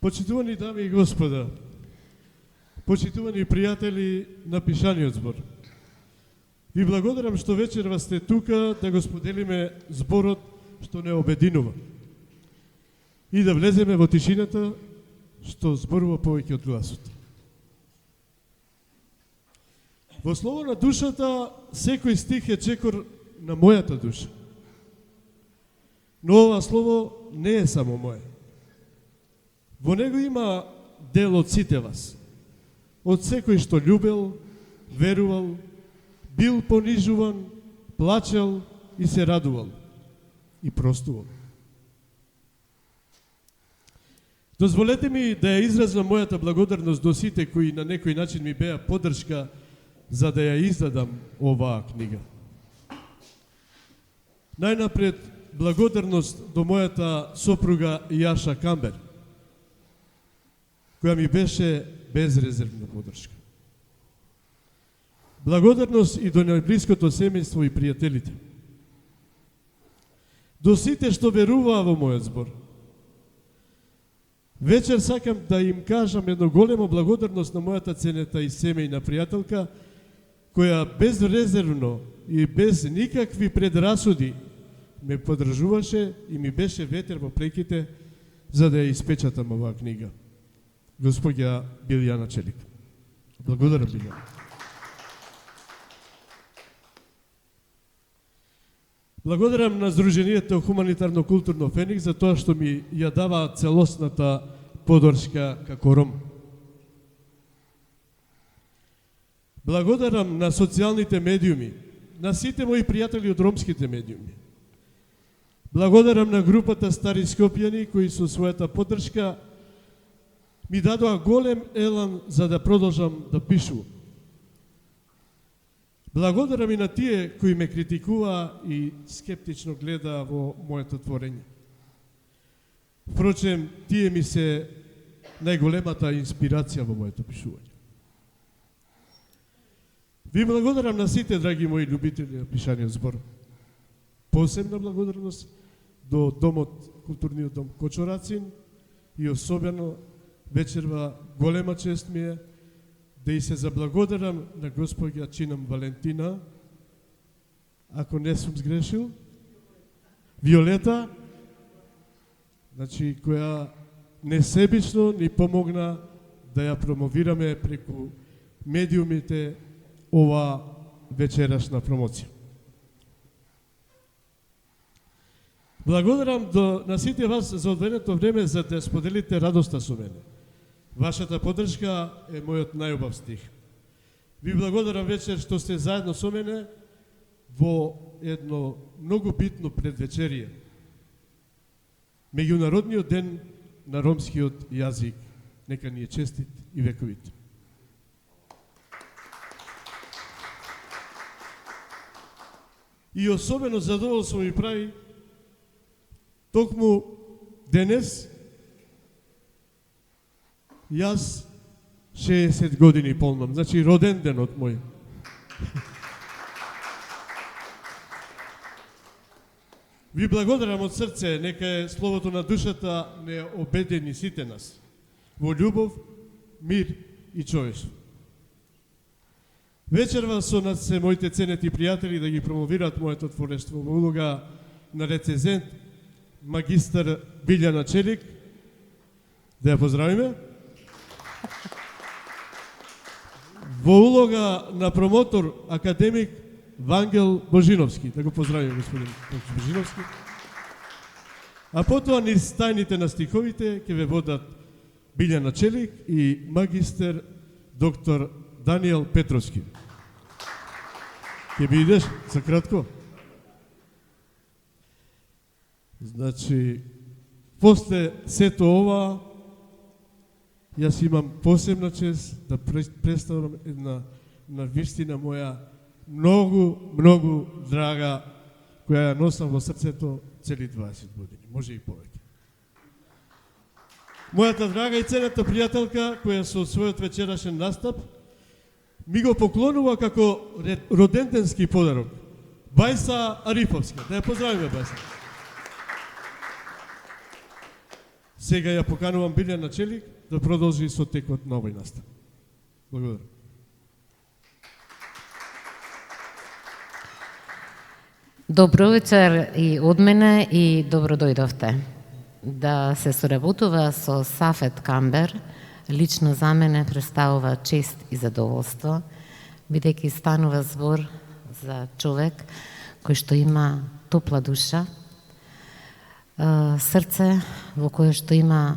Почитувани дами и господа, почитувани пријатели на Пишаниот збор, ви благодарам што вечерва сте тука да го споделиме зборот што не обединува и да влеземе во тишината што зборува повеќе од гласот. Во слово на душата, секој стих е чекор на мојата душа. Но ова слово не е само моје. Во него има дел од сите вас. Од секој што љубел, верувал, бил понижуван, плачел и се радувал и простувал. Дозволете ми да ја изразам мојата благодарност до сите кои на некој начин ми беа поддршка за да ја издадам оваа книга. Најнапред благодарност до мојата сопруга Јаша Камбер, која ми беше безрезервна поддршка. Благодарност и до најблиското семејство и пријателите. До сите што веруваа во мојот збор. Вечер сакам да им кажам едно големо благодарност на мојата ценета и семејна пријателка, која безрезервно и без никакви предрасуди ме поддржуваше и ми беше ветер во преките за да ја испечатам оваа книга. Господја Билјана Челик. Благодарам, Билјана. Благодарам на Сдруженијето Хуманитарно-културно Феникс за тоа што ми ја дава целосната поддршка како ром. Благодарам на социјалните медиуми, на сите мои пријатели од ромските медиуми. Благодарам на групата Стари Скопјани кои со својата поддршка ми дадоа голем елан за да продолжам да пишувам. Благодарам и на тие кои ме критикуваа и скептично гледаа во моето творење. Впрочем, тие ми се најголемата инспирација во моето пишување. Ви благодарам на сите, драги мои љубители на Пишаниот збор. Посебна благодарност до домот, културниот дом Кочорацин и особено вечерва голема чест ми е да и се заблагодарам на господја Чинам Валентина, ако не сум сгрешил, Виолета, значи која несебично ни помогна да ја промовираме преку медиумите ова вечерашна промоција. Благодарам на сите вас за одвоеното време за да споделите радоста со мене. Вашата поддршка е мојот најубав стих. Ви благодарам вечер што сте заедно со мене во едно многу битно предвечерие. Меѓународниот ден на ромскиот јазик. Нека ни е честит и вековит. И особено задоволство ми прави токму денес јас 60 години полнам, значи роден денот мој. Ви благодарам од срце, нека е словото на душата не обедини сите нас во љубов, мир и човештво. Вечерва со нас се моите ценети пријатели да ги промовираат моето творештво во улога на рецензент магистар Билјана Челик. Да ја поздравиме. Во улога на промотор академик Вангел Божиновски. Да го поздравиме господин Божиновски. А потоа низ тајните на стиховите ќе ве водат Билјана Челик и магистер доктор Даниел Петровски. Ке би идеш за кратко? Значи, после сето ова, јас имам посебна чест да представам една на вистина моја многу драга, која ја носам во срцето цели 20 години, може и повеќе. Мојата драга и ценета пријателка, која со својот вечерашен настап ми го поклонува како роденденски подарок. Бајса Арифовска. Да ја поздравиме, Бајса. Сега ја поканувам Билјана Челик да продолжи со текот на овој настан. Благодарам. Добро вечер и од мене и добро дојдовте. Да се соработува со Сафет Камбер, лично за мене представува чест и задоволство, бидејќи станува збор за човек кој што има топла душа, срце во кое што има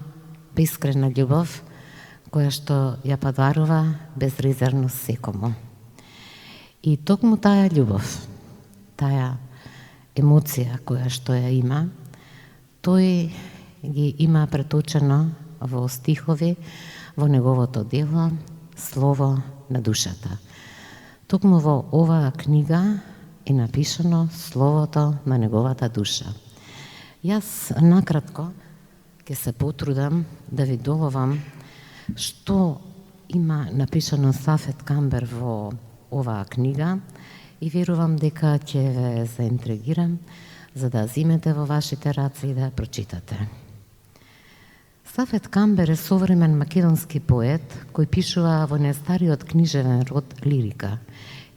бескрена љубов, која што ја подарува безрезервно секому. И токму таа љубов, таа емоција која што ја има, тој ги има преточено во стихови, во неговото дело, слово на душата. Токму во оваа книга е напишано словото на неговата душа. Јас накратко ќе се потрудам да ви доловам што има напишано Сафет Камбер во оваа книга и верувам дека ќе ве заинтригирам за да земете во вашите раце и да ја прочитате. Сафет Камбер е современ македонски поет кој пишува во најстариот книжевен род лирика,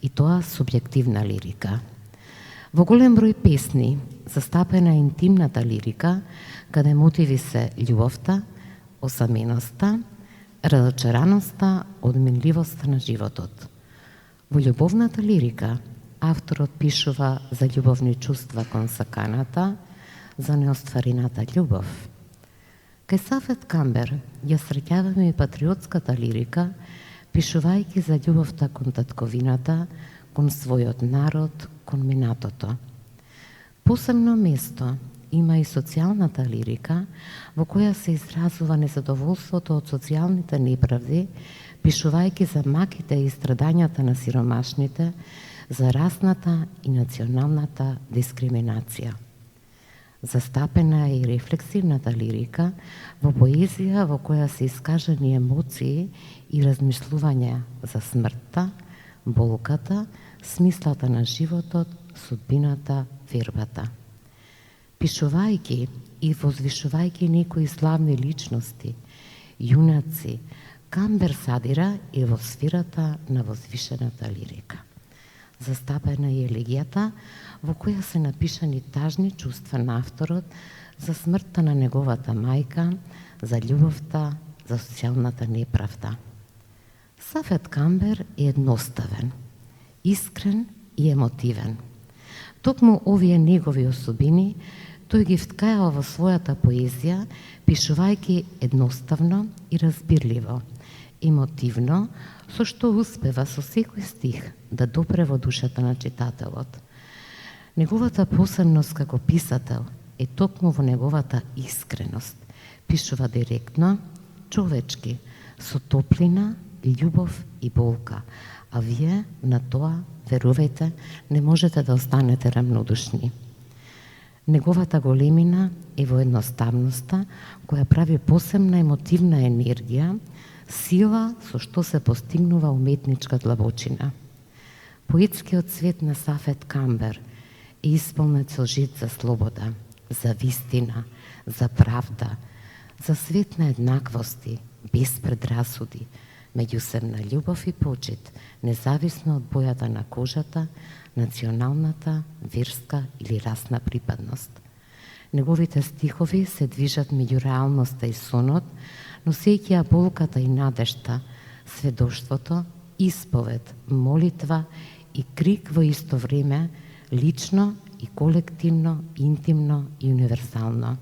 и тоа субјективна лирика. Во голем број песни застапена интимната лирика, каде мотиви се љубовта, осаменоста, разочараноста, одменливоста на животот. Во љубовната лирика авторот пишува за љубовни чувства кон саканата, за неостварената љубов. Кај Сафет Камбер ја среќаваме и патриотската лирика, пишувајќи за љубовта кон татковината, кон својот народ, кон минатото. Посебно место има и социјалната лирика, во која се изразува незадоволството од социјалните неправди, пишувајќи за маките и страдањата на сиромашните, за расната и националната дискриминација. Застапена е и рефлексивната лирика во поезија во која се искажани емоции и размислувања за смртта, болката, смислата на животот, судбината, вербата. Пишувајќи и возвишувајќи некои славни личности, јунаци, Камбер садира и во сферата на возвишената лирика. Застапена е елегијата, во која се напишани тажни чувства на авторот за смртта на неговата мајка, за љубовта, за социјалната неправда. Сафет Камбер е едноставен, искрен и емотивен. Токму овие негови особини тој ги вткајава во својата поезија, пишувајќи едноставно и разбирливо, емотивно, со што успева со секој стих да допре во душата на читателот. Неговата посебност како писател е токму во неговата искреност. Пишува директно, човечки, со топлина, љубов и болка. А вие на тоа, верувајте, не можете да останете рамнодушни. Неговата големина е во едноставноста, која прави посебна емотивна енергија, сила со што се постигнува уметничка длабочина. Поетскиот свет на Сафет Камбер е исполнет со жит за слобода, за вистина, за правда, за свет на еднаквости, без предрасуди, меѓусебна љубов и почит, независно од бојата на кожата, националната, верска или расна припадност. Неговите стихови се движат меѓу реалноста и сонот, носејќи ја болката и надежта, сведоштвото, исповед, молитва и крик во исто време, лично и колективно, интимно и универсално.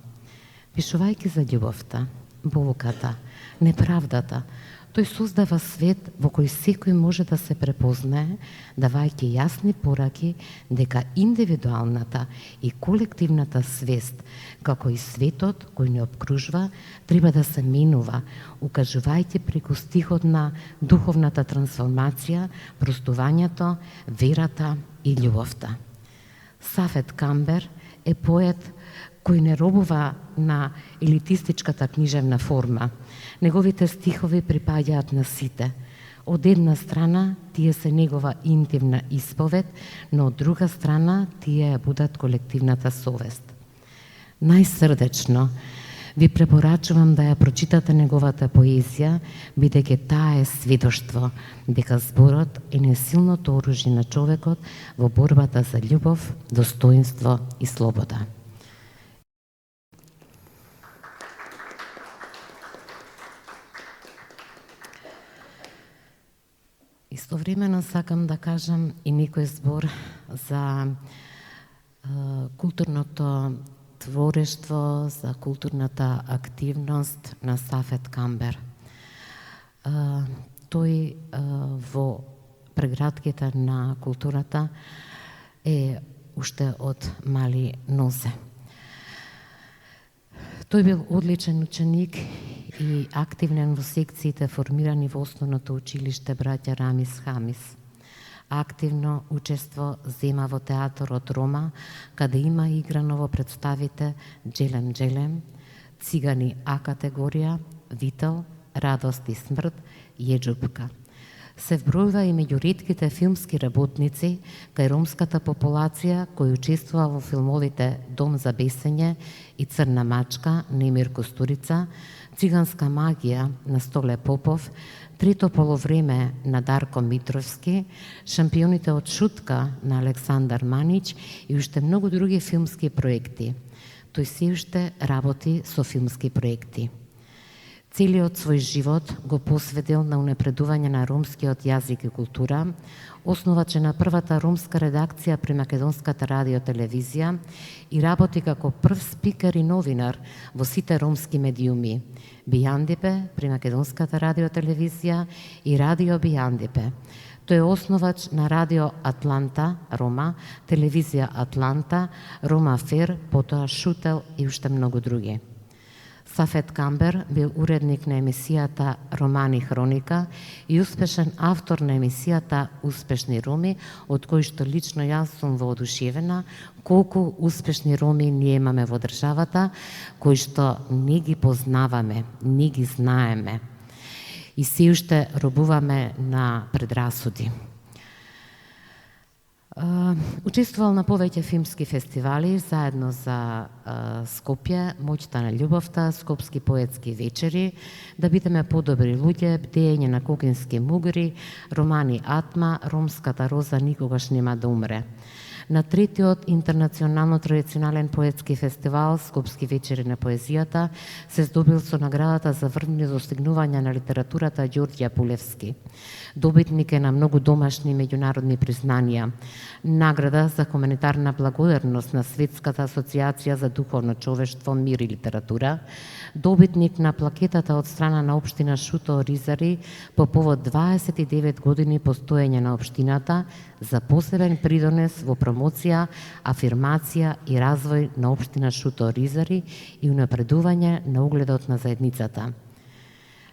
Пишувајќи за љубовта, болката, неправдата, тој создава свет во кој секој може да се препознае, давајќи јасни пораки дека индивидуалната и колективната свест, како и светот кој не обкружува, треба да се менува, укажувајќи преку стихот на духовната трансформација, простувањето, верата и љубовта. Сафет Камбер е поет кој не робува на елитистичката книжевна форма. Неговите стихови припаѓаат на сите. Од една страна, тие се негова интимна исповед, но од друга страна, тие будат колективната совест. Најсрдечно Ви препорачувам да ја прочитате неговата поезија, бидејќи таа е сведоштво дека зборот е несилното оружје на човекот во борбата за љубов, достоинство и слобода. Истовремено сакам да кажам и некој збор за културното творештво, за културната активност на Сафет Камбер. Тој во прегратките на културата е уште од мали нозе. Тој бил одличен ученик и активен во секциите формирани во основното училиште браќа Рамис Хамис. Активно учество зема во театарот Рома, каде има играно во представите Джелем Джелем, Цигани А категорија, Вител, Радост и смрт, Јеџупка. Се вбројува и меѓу ретките филмски работници кај ромската популација кои учествува во филмовите Дом за бесење и Црна мачка на Емир Кустурица, Циганска магија на Столе Попов, Трето полувреме на Дарко Митровски, Шампионите од шутка на Александар Манич и уште многу други филмски проекти. Тој се уште работи со филмски проекти. Целиот свој живот го посветил на унапредување на ромскиот јазик и култура, основач е на првата ромска редакција при Македонската радиотелевизија и работи како прв спикер и новинар во сите ромски медиуми Бијандипе при Македонската радиотелевизија и Радио Бијандипе. Тој е основач на Радио Атланта, Рома, Телевизија Атланта, Рома Фер, потоа Шутел и уште многу други. Сафет Камбер бил уредник на емисијата Романи Хроника и успешен автор на емисијата Успешни роми, од кој што лично јас сум воодушевена колку успешни роми ние имаме во државата, кои што не ги познаваме, не ги знаеме и се уште робуваме на предрасуди. Учествувал на повеќе филмски фестивали заедно за Скопје, Моќта на љубовта, Скопски поетски вечери, Да бидеме подобри луѓе, Бдење на кокински мугри, Романи Атма, Ромската роза никогаш нема да умре. На третиот интернационално традиционален поетски фестивал Скопски вечери на поезијата се здобил со наградата за врвни достигнувања на литературата Ѓорѓе Пулевски. Добитник е на многу домашни меѓународни признанија. Награда за хуманитарна благодарност на Светската асоциација за духовно човештво, мир и литература. Добитник на плакетата од страна на општина Шуто Ризари по повод 29 години постоење на општината за посебен придонес во промоција, афирмација и развој на општина Шуто Ризари и унапредување на угледот на заедницата.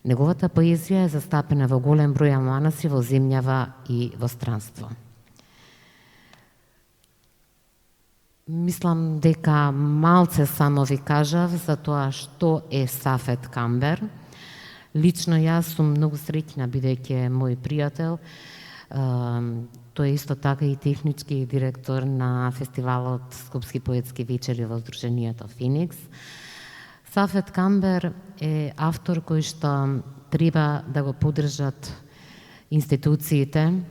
Неговата поезија е застапена во голем број аманаси во земјава и во странство. Мислам дека малце само ви кажав за тоа што е Сафет Камбер. Лично јас сум многу среќна бидејќи е мој пријател. Тој е исто така и технички директор на фестивалот Скопски поетски вечери во Сдруженијето Феникс. Сафет Камбер е автор кој што треба да го поддржат институциите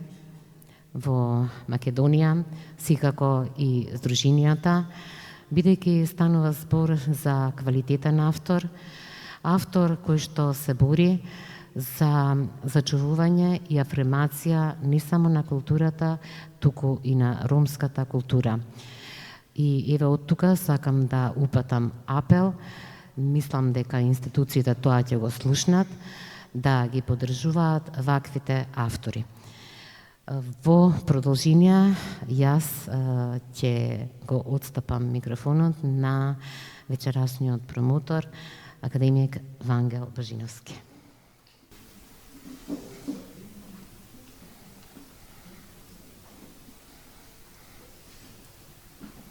во Македонија, секако и Сдруженијата, бидејќи станува збор за квалитетен автор кој што се бори за зачувување и афирмација не само на културата, туку и на ромската култура. И еве од тука сакам да упатам апел, мислам дека институциите тоа ќе го слушнат, да ги поддржуваат ваквите автори. Во продолжение, јас ќе го отстапам микрофонот на вечерашниот промотор, академик Вангел Божиновски.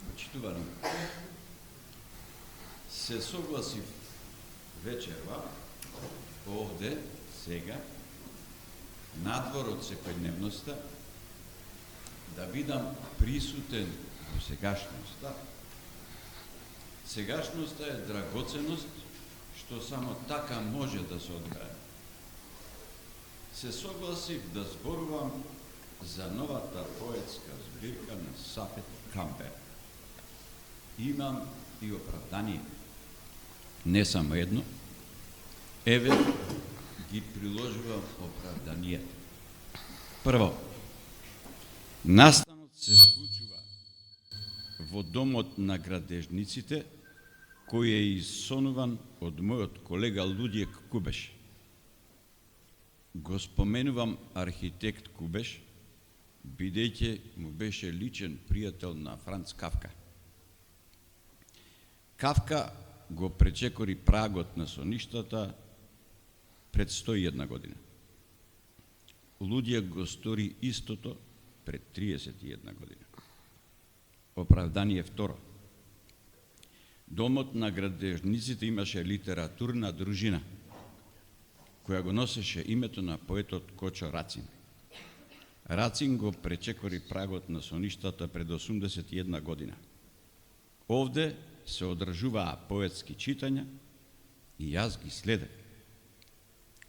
Почитувани, се согласив вечерва, овде, сега, надвор од секојдневноста, да бидам присутен во сегашноста. Сегашноста е драгоценост што само така може да се одгради, се согласив да зборувам за новата поетска збирка на Сафет Камбер. Имам и оправдание. Не само едно. Еве ги приложувам оправданијата. Прво, настанот се случува во домот на градежниците, кој е исонуван од мојот колега Лудјек Кубеш. Го споменувам архитект Кубеш, бидејќи му беше личен пријател на Франц Кафка. Кафка го пречекори прагот на соништата пред 101 година. Лудјак го стори истото пред 31 година. Оправдание второ. Домот на градежниците имаше литературна дружина, која го носеше името на поетот Кочо Рацин. Рацин го пречекори прагот на соништата пред 81 година. Овде се одржуваа поетски читања и јас ги следев.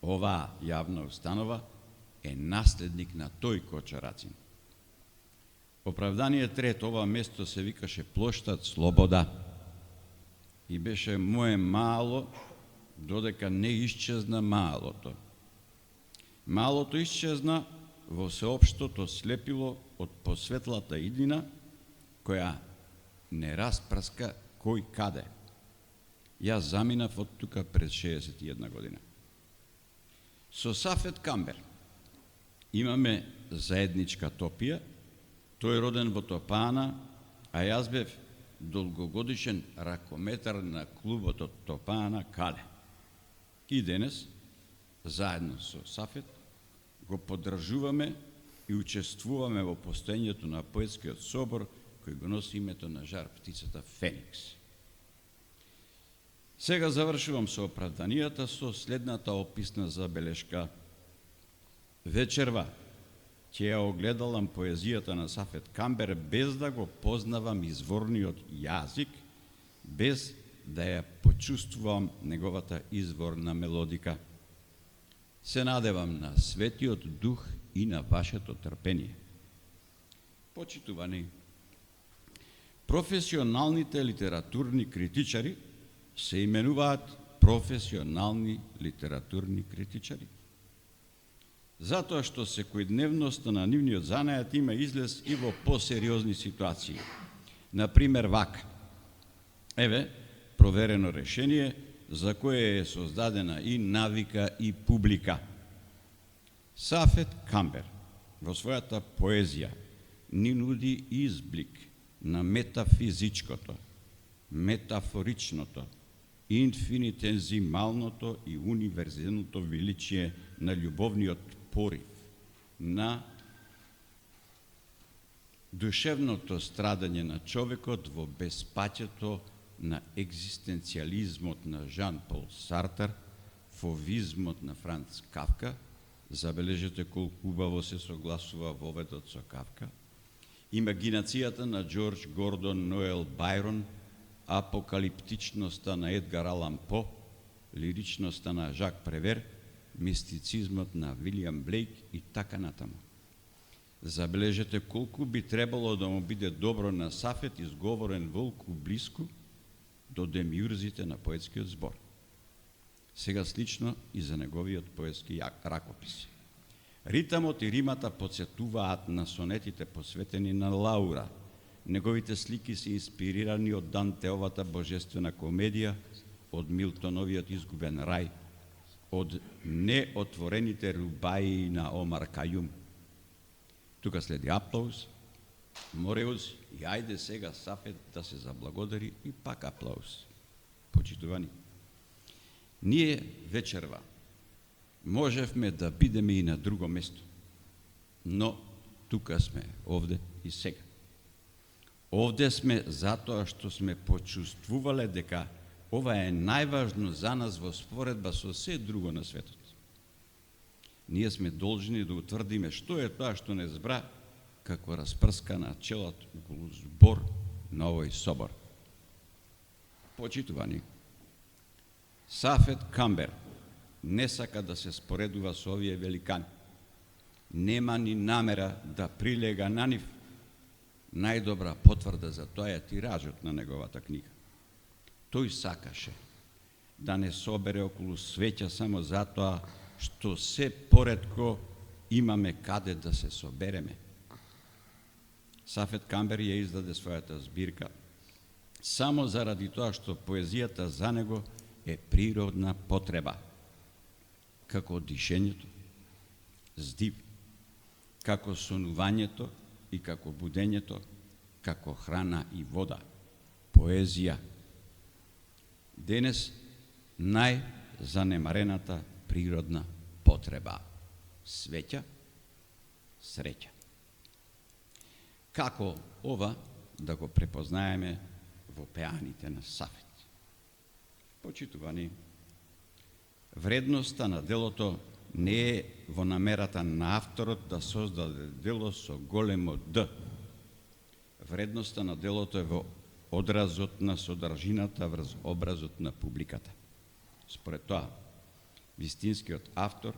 Оваа јавна установа е наследник на тој Кочо Рацин. Оправдание трето, ова место се викаше Плоштад Слобода и беше мое мало, додека не исчезна малото. Малото исчезна во сеопштото слепило од посветлата иднина, која не распрска кој каде. Јас заминав од тука пред 61 година. Со Сафет Камбер имаме заедничка топија. Тој роден во Топана, а јас бев долгогодишен ракометар на клубот од Топана Кале. И денес, заедно со Сафет, го поддржуваме и учествуваме во постоењето на поетскиот собор кој го носи името на жар птицата Феникс. Сега завршувам со оправданијата со следната описна забелешка. Вечерва ќе ја огледалам поезијата на Сафет Камбер без да го познавам изворниот јазик, без да ја почувствувам неговата изворна мелодика. Се надевам на светиот дух и на вашето трпение. Почитувани, професионалните литературни критичари се именуваат професионални литературни критичари, затоа што секојдневноста на нивниот занајат има излез и во посериозни ситуации. Например, вака. Еве, проверено решение за кое е создадена и навика и публика. Сафет Камбер во својата поезија ни нуди изблик на метафизичкото, метафоричното, инфинитензималното и универзалното величие на љубовниот порив, на душевното страдање на човекот во безпаќето на екзистенцијализмот на Жан Пол Сартер, фовизмот на Франц Кафка, забележете колку убаво се согласува воведот со Кафка, имагинацијата на Џорџ Гордон Ноел Бајрон, апокалиптичноста на Едгар Алан По, лиричноста на Жак Превер, мистицизмот на Вилијам Блейк и така натаму. Забележете колку би требало да му биде добро на Сафет изговорен волку блиску до демиурзите на поетскиот збор. Сега слично и за неговиот поетски ракописи. Ритамот и римата подсетуваат на сонетите посветени на Лаура. Неговите слики се инспирирани од Дантеовата божествена комедија, од Милтоновиот изгубен рај, од неотворените рубаи на Омар Кајум. Тука следи аплауз, мореуз и ајде сега Сафет да се заблагодари и пак аплауз. Почитувани, ние вечерва можевме да бидеме и на друго место, но тука сме овде и сега. Овде сме затоа што сме почувствувале дека ова е најважно за нас во споредба со се друго на светот. Ние сме должни да утврдиме што е тоа што не збра како распрска на челот околу збор на овој собор. Почитувани, Сафет Камбер не сака да се споредува со овие великани. Нема ни намера да прилега на нив. Најдобра потврда за тоа е тиражот на неговата книга. Тој сакаше да не собере околу свеќа само затоа што се поретко имаме каде да се собереме. Сафет Камбер ја издаде својата збирка само заради тоа што поезијата за него е природна потреба, како дишењето, здив, како сонувањето и како будењето, како храна и вода, поезија. Денес најзанемарената природна потреба, свеќа, среќа. Како ова да го препознаеме во пеаните на Сафет? Почитувани, вредноста на делото не е во намерата на авторот да создаде дело со големо Д. Вредноста на делото е во одразот на содржината врз образот на публиката. Според тоа, вистинскиот автор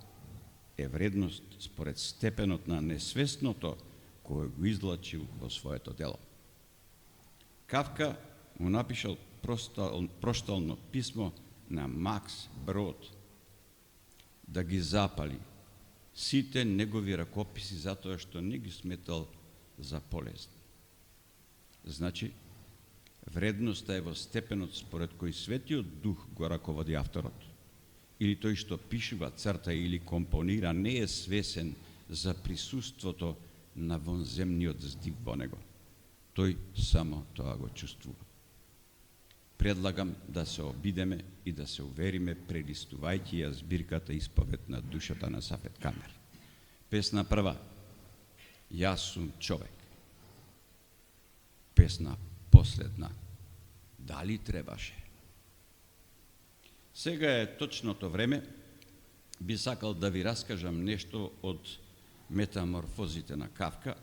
е вредност според степенот на несвесното кој го излачил во своето дело. Кафка му напишал проштално писмо на Макс Брод да ги запали сите негови ракописи затоа што не ги сметал за полезни. Значи, вредноста е во степенот според кој светиот дух го раководи авторот. Или тој што пишува, црта или компонира не е свесен за присуството на вонземниот здив во него. Тој само тоа го чувствува. Предлагам да се обидеме и да се увериме прелистувајќи ја збирката Исповед на душата на Сафет Камбер. Песна прва, Јас сум човек. Песна последна, Дали требаше? Сега е точното време, би сакал да ви раскажам нешто од метаморфозите на Кафка,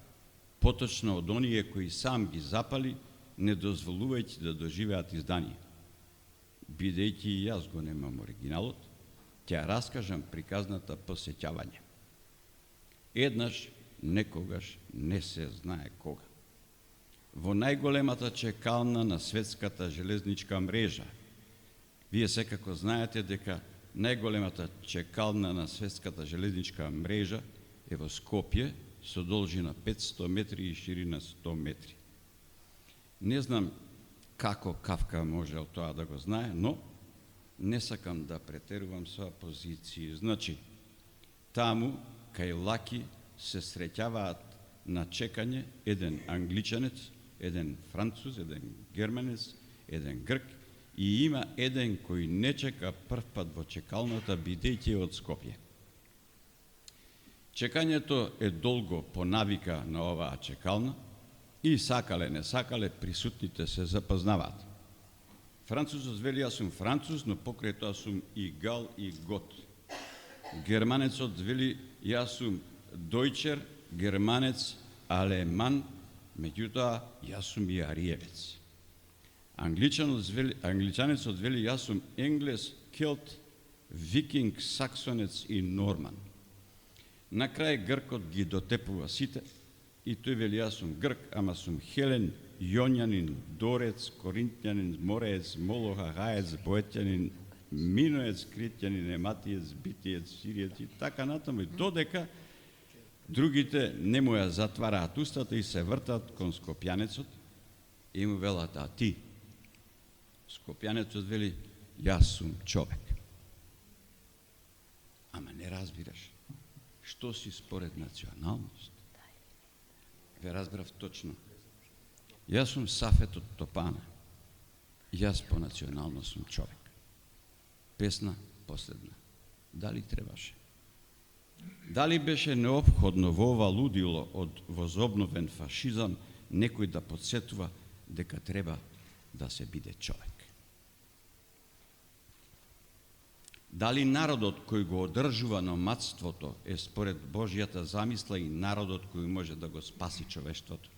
поточно од оние кои сам ги запали, не дозволувајќи да доживеат издание. Бидејќи и јас го немам оригиналот, ќе раскажам приказната посеќавање. Еднаш, некогаш, не се знае кога. Во најголемата чекална на светската железничка мрежа. Вие секако знаете дека најголемата чекална на светската железничка мрежа е во Скопје со должина 500 метри и ширина 100 метри. Не знам како Кафка можел тоа да го знае, но не сакам да претерувам со позиции. Значи, таму, кај Лаки, се среќаваат на чекање еден англичанец, еден француз, еден германец, еден грк и има еден кој не чека прв пат во чекалната, бидејќи од Скопје. Чекањето е долго по навика на оваа чекална и сакале, не сакале, присутните се запознаваат. Французот вели, јас сум француз, но покрај тоа сум и гал и гот. Германецот вели, јас сум дојчер, германец, алеман, меѓутоа, јас сум и ариевец. Англичанецот вели, јас сум енглес, келт, викинг, саксонец и норман. На крај гркот ги дотепува сите и тој вели, јас сум грк, ама сум хелен, јонјанин, дорец, коринтјанин, мореец, молоха, хаец, боетјанин, миноец, критјанин, ематиец, битиец, сириец и така натаму, додека другите не му ја затвараат устата и се вртат кон скопјанецот и му велат, а ти? Скопјанецот вели, јас сум човек. Ама не разбираш, што си според националност? Ве разбрав точно. Јас сум Сафет од Топана. Јас по национално сум човек. Песна последна. Дали требаше? Дали беше неопходно во ова лудило од возобновен фашизам некој да подсетува дека треба да се биде човек? Дали народот кој го одржува номадството е според Божјата замисла и народот кој може да го спаси човештвото?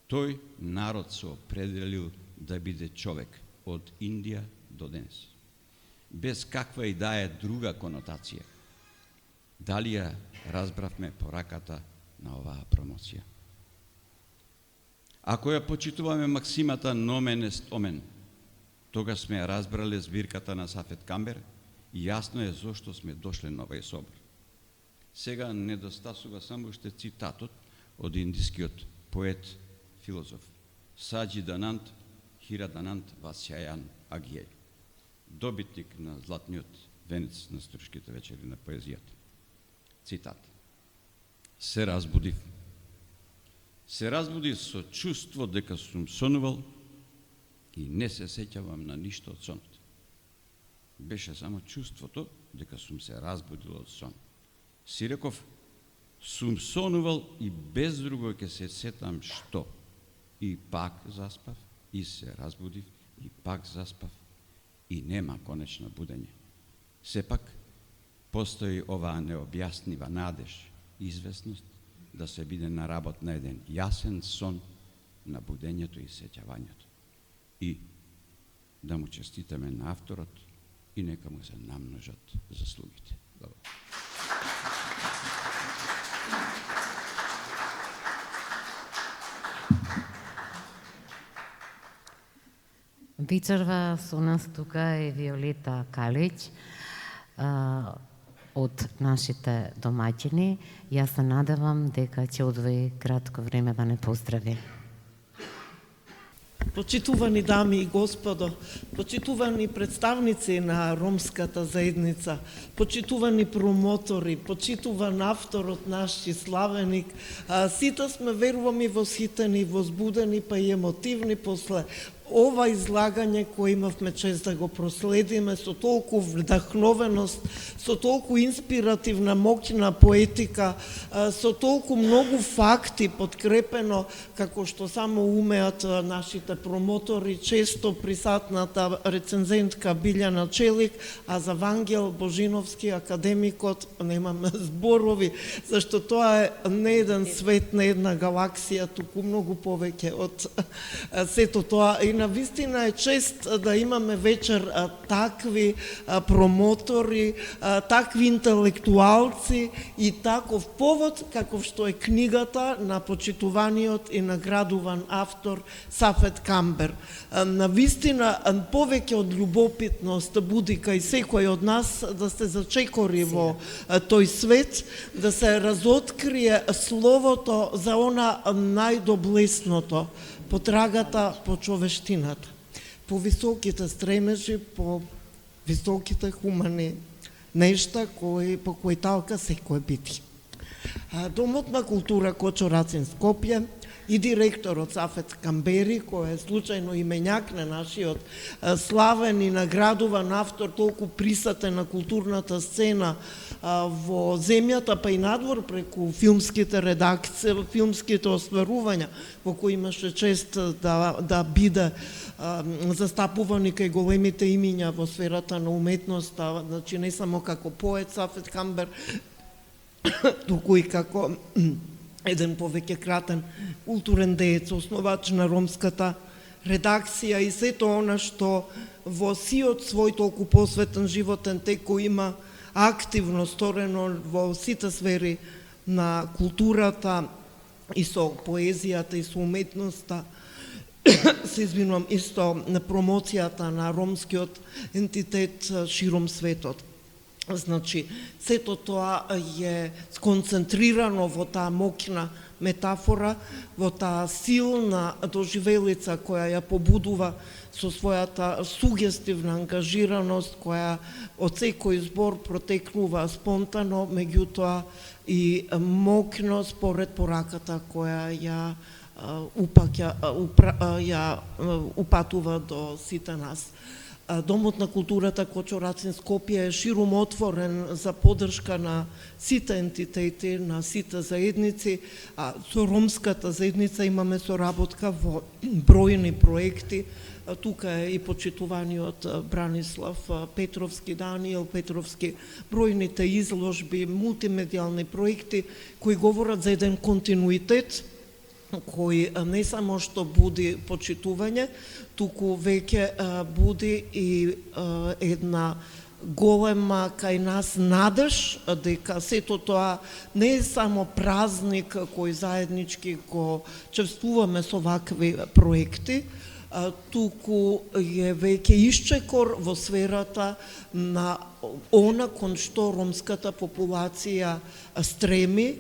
Тој народ се определил да биде човек од Индија до денес. без каква и да е друга конотација. Дали ја разбравме пораката на оваа промоција? Ако ја почитуваме максимата номен ест омен, тогаш сме ја разбрале збирката на Сафет Камбер и јасно е зошто сме дошле на овај собор. Сега недостасува само уште цитатот од индискиот поет, филозоф Саџидананд Хирадананд Васјајан Агијај, добитник на златниот венец на Струшките вечери на поезијата. Цитат: Се разбудив со чувство дека сум сонувал и не се сеќавам на ништо од сонот. Беше само чувството дека сум се разбудил од сон. Си реков, сум сонувал и без друго ќе се сетам што. И пак заспав, и се разбудив, и пак заспав, и нема конечно будење. Сепак, постои оваа необјаснива надеж, известност, да се биде на работ на еден јасен сон на будењето и сеќавањето. И да му честитаме на авторот и нека му се намножат заслугите. Добро. Вечерва со нас тука е Виолета Калич од нашите домаќини. Јас се надевам дека ќе одвои кратко време да не поздрави. Почитувани дами и господо, почитувани представници на ромската заедница, почитувани промотори, почитуван авторот наш и славеник, сите сме, верувам, и восхитени, возбудени, па и емотивни после ова излагање кој имавме чест да го проследиме со толку вдахновеност, со толку инспиративна моќна поетика, со толку многу факти подкрепено, како што само умеат нашите промотори, често присатната рецензентка Билјана Челик, а за Вангел Божиновски, академикот, немам зборови, зашто тоа е не еден свет, не една галаксија, туку многу повеќе од сето тоа. И на вистина е чест да имаме вечер такви промотори, такви интелектуалци и таков повод каков што е книгата на почитуваниот и наградуван автор Сафет Камбер. На вистина повеќе од љубопитност буди кај секој од нас да се зачекори во тој свет, да се разоткрие словото за она најдоблесното, потрагата по човештината, по високите стремежи, по високите хумани нешта по кои талка секој бити. Домот на култура Кочо Рацин Скопје и директорот Сафет Камбери, кој е случајно именјак на нашиот славен и наградуван автор, толку присатен на културната сцена во земјата, па и надвор преку филмските редакции, филмските остварувања, во кои имаше чест да биде застапувани кај големите имиња во сферата на уметноста, значи не само како поет Сафет Камбер, туку и како еден повеќе кратен културен деец, основач на ромската редакција и сето она што во сиот свој толку посветен животен тек кој има активно сторено во сите сфери на културата и со поезијата и со уметноста, се извинувам, исто на промоцијата на ромскиот ентитет широм светот. Значи, сето тоа е сконцентрирано во таа моќна метафора, во таа силна доживелица која ја побудува со својата сугестивна ангажираност, која од секој збор протекнува спонтано, меѓутоа и моќно според пораката која ја упатува до сите нас. Домот на културата Кочо Рацин Скопје е широм отворен за поддршка на сите ентитети, на сите заедници. Со ромската заедница имаме соработка во бројни проекти. Тука е и почитуваниот Бранислав Петровски, Даниел Петровски, бројните изложби, мултимедијални проекти кои говорат за еден континуитет кој не само што буди почитување, туку веќе буди и една голема кај нас надеж дека сето тоа не е само празник кој заеднички го чествуваме со вакви проекти, туку е веќе исчекор во сферата на она кон што ромската популација стреми,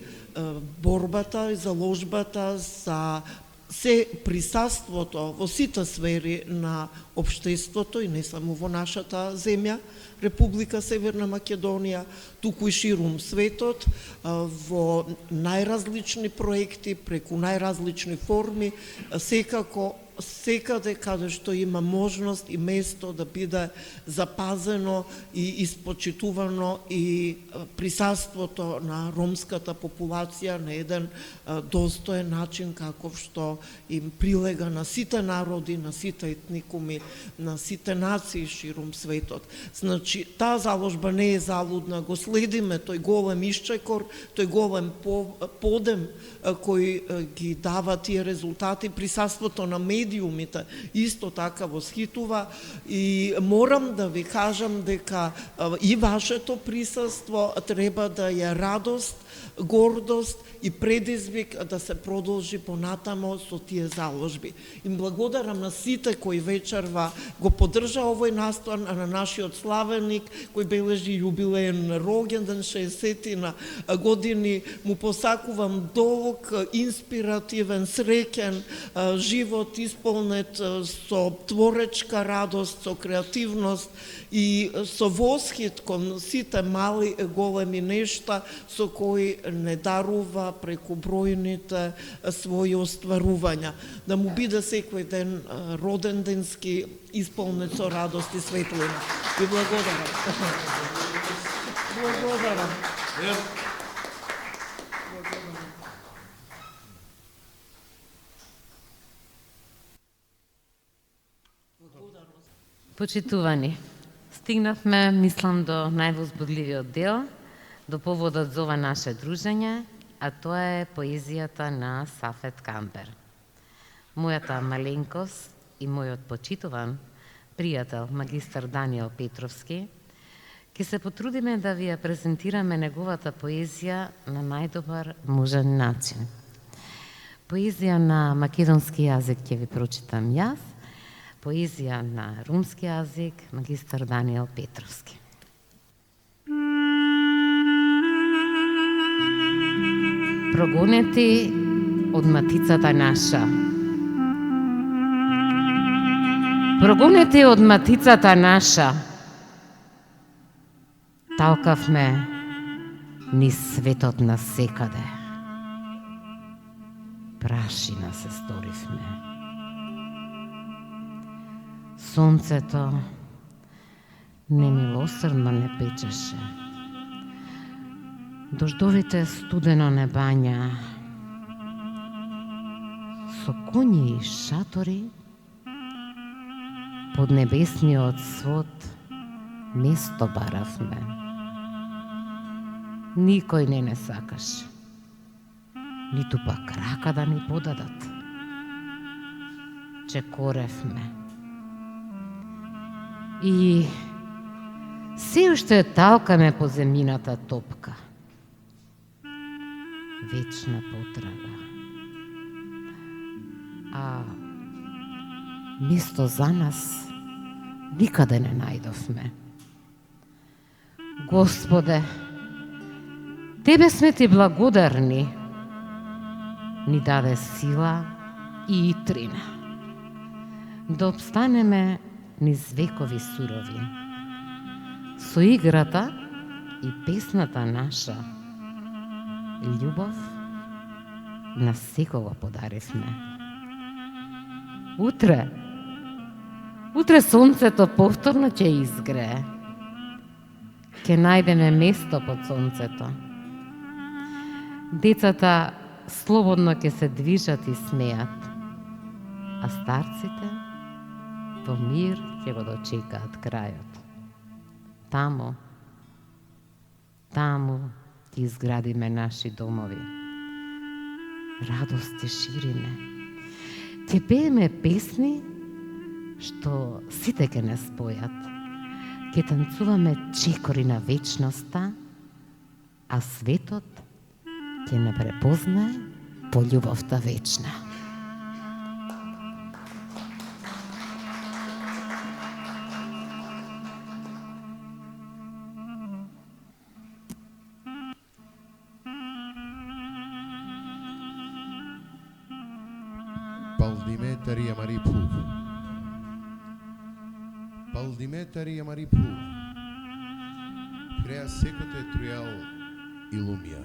борбата и заложбата за се присуството во сите сфери на општеството и не само во нашата земја, Република Северна Македонија, туку и ширум светот, во најразлични проекти, преку најразлични форми, секако секаде каде што има можност и место да биде запазено и испочитувано и присуството на ромската популација на еден достоен начин каков што им прилега на сите народи, на сите етникуми, на сите нации ширум светот. Значи, таа заложба не е залудна, го следиме тој голем исчекор, тој голем подем кој ги дава тие резултати, присуството на медиумите исто така восхитува и морам да ви кажам дека и вашето присуство треба да е радост, гордост и предизвик да се продолжи понатамо со тие заложби. Им благодарам на сите кои вечерва го поддржа овој настан, а на нашиот славеник кој бележи јубилеен рогенден 60 на години му посакувам долг, инспиративен, среќен живот исполнет со творечка радост, со креативност и со восхит кон сите мали големи нешта со кои не дарува преку бројните своји остварувања. Да му биде секој ден роденденски исполнет со радост и светлина. Ви благодарам. Благодарам. Почитувани, стигнавме, мислам, до највозбудливиот дел, до поводот за ова наше дружење, а тоа е поезијата на Сафет Кампер. Мојата маленкост и мојот почитуван пријател, магистар Даниел Петровски, ќе се потрудиме да ви ја презентираме неговата поезија на најдобар можен начин. Поезија на македонски јазик ќе ви прочитам јас, поезија на румски јазик, магистар Даниел Петровски. Прогонети од матицата наша. Прогонети од матицата наша, талкавме низ светот на секаде. Прашина се сторивме. Сонцето немилосрдно не печеше. Дождовите студено не бања. Со коњи и шатори под небесниот свод место баравме. Никој не сакаше, ниту пак рака да ни подадат. Чекоревме. И се уште талкаме по земјината топка. Вечна потрага. А место за нас никаде не најдовме. Господе, Тебе сме Ти благодарни, ни даде сила и итрина, да обстанеме низ векови сурови. Со играта и песната наша, љубов на секого подаривме. Утре сонцето повторно ќе изгрее. Ќе најдеме место под сонцето. Децата слободно ќе се движат и смеат, а старците во мир ќе го дочекаат крајот. Таму ќе изградиме наши домови. Радост ќе шириме. Ќе пееме песни што сите ќе не спојат. ќе танцуваме чекори на вечноста, а светот ќе не препознае по љубовта вечна. Paldimetari amaripu. Paldimetari amaripu. Crea secote truial ilumia.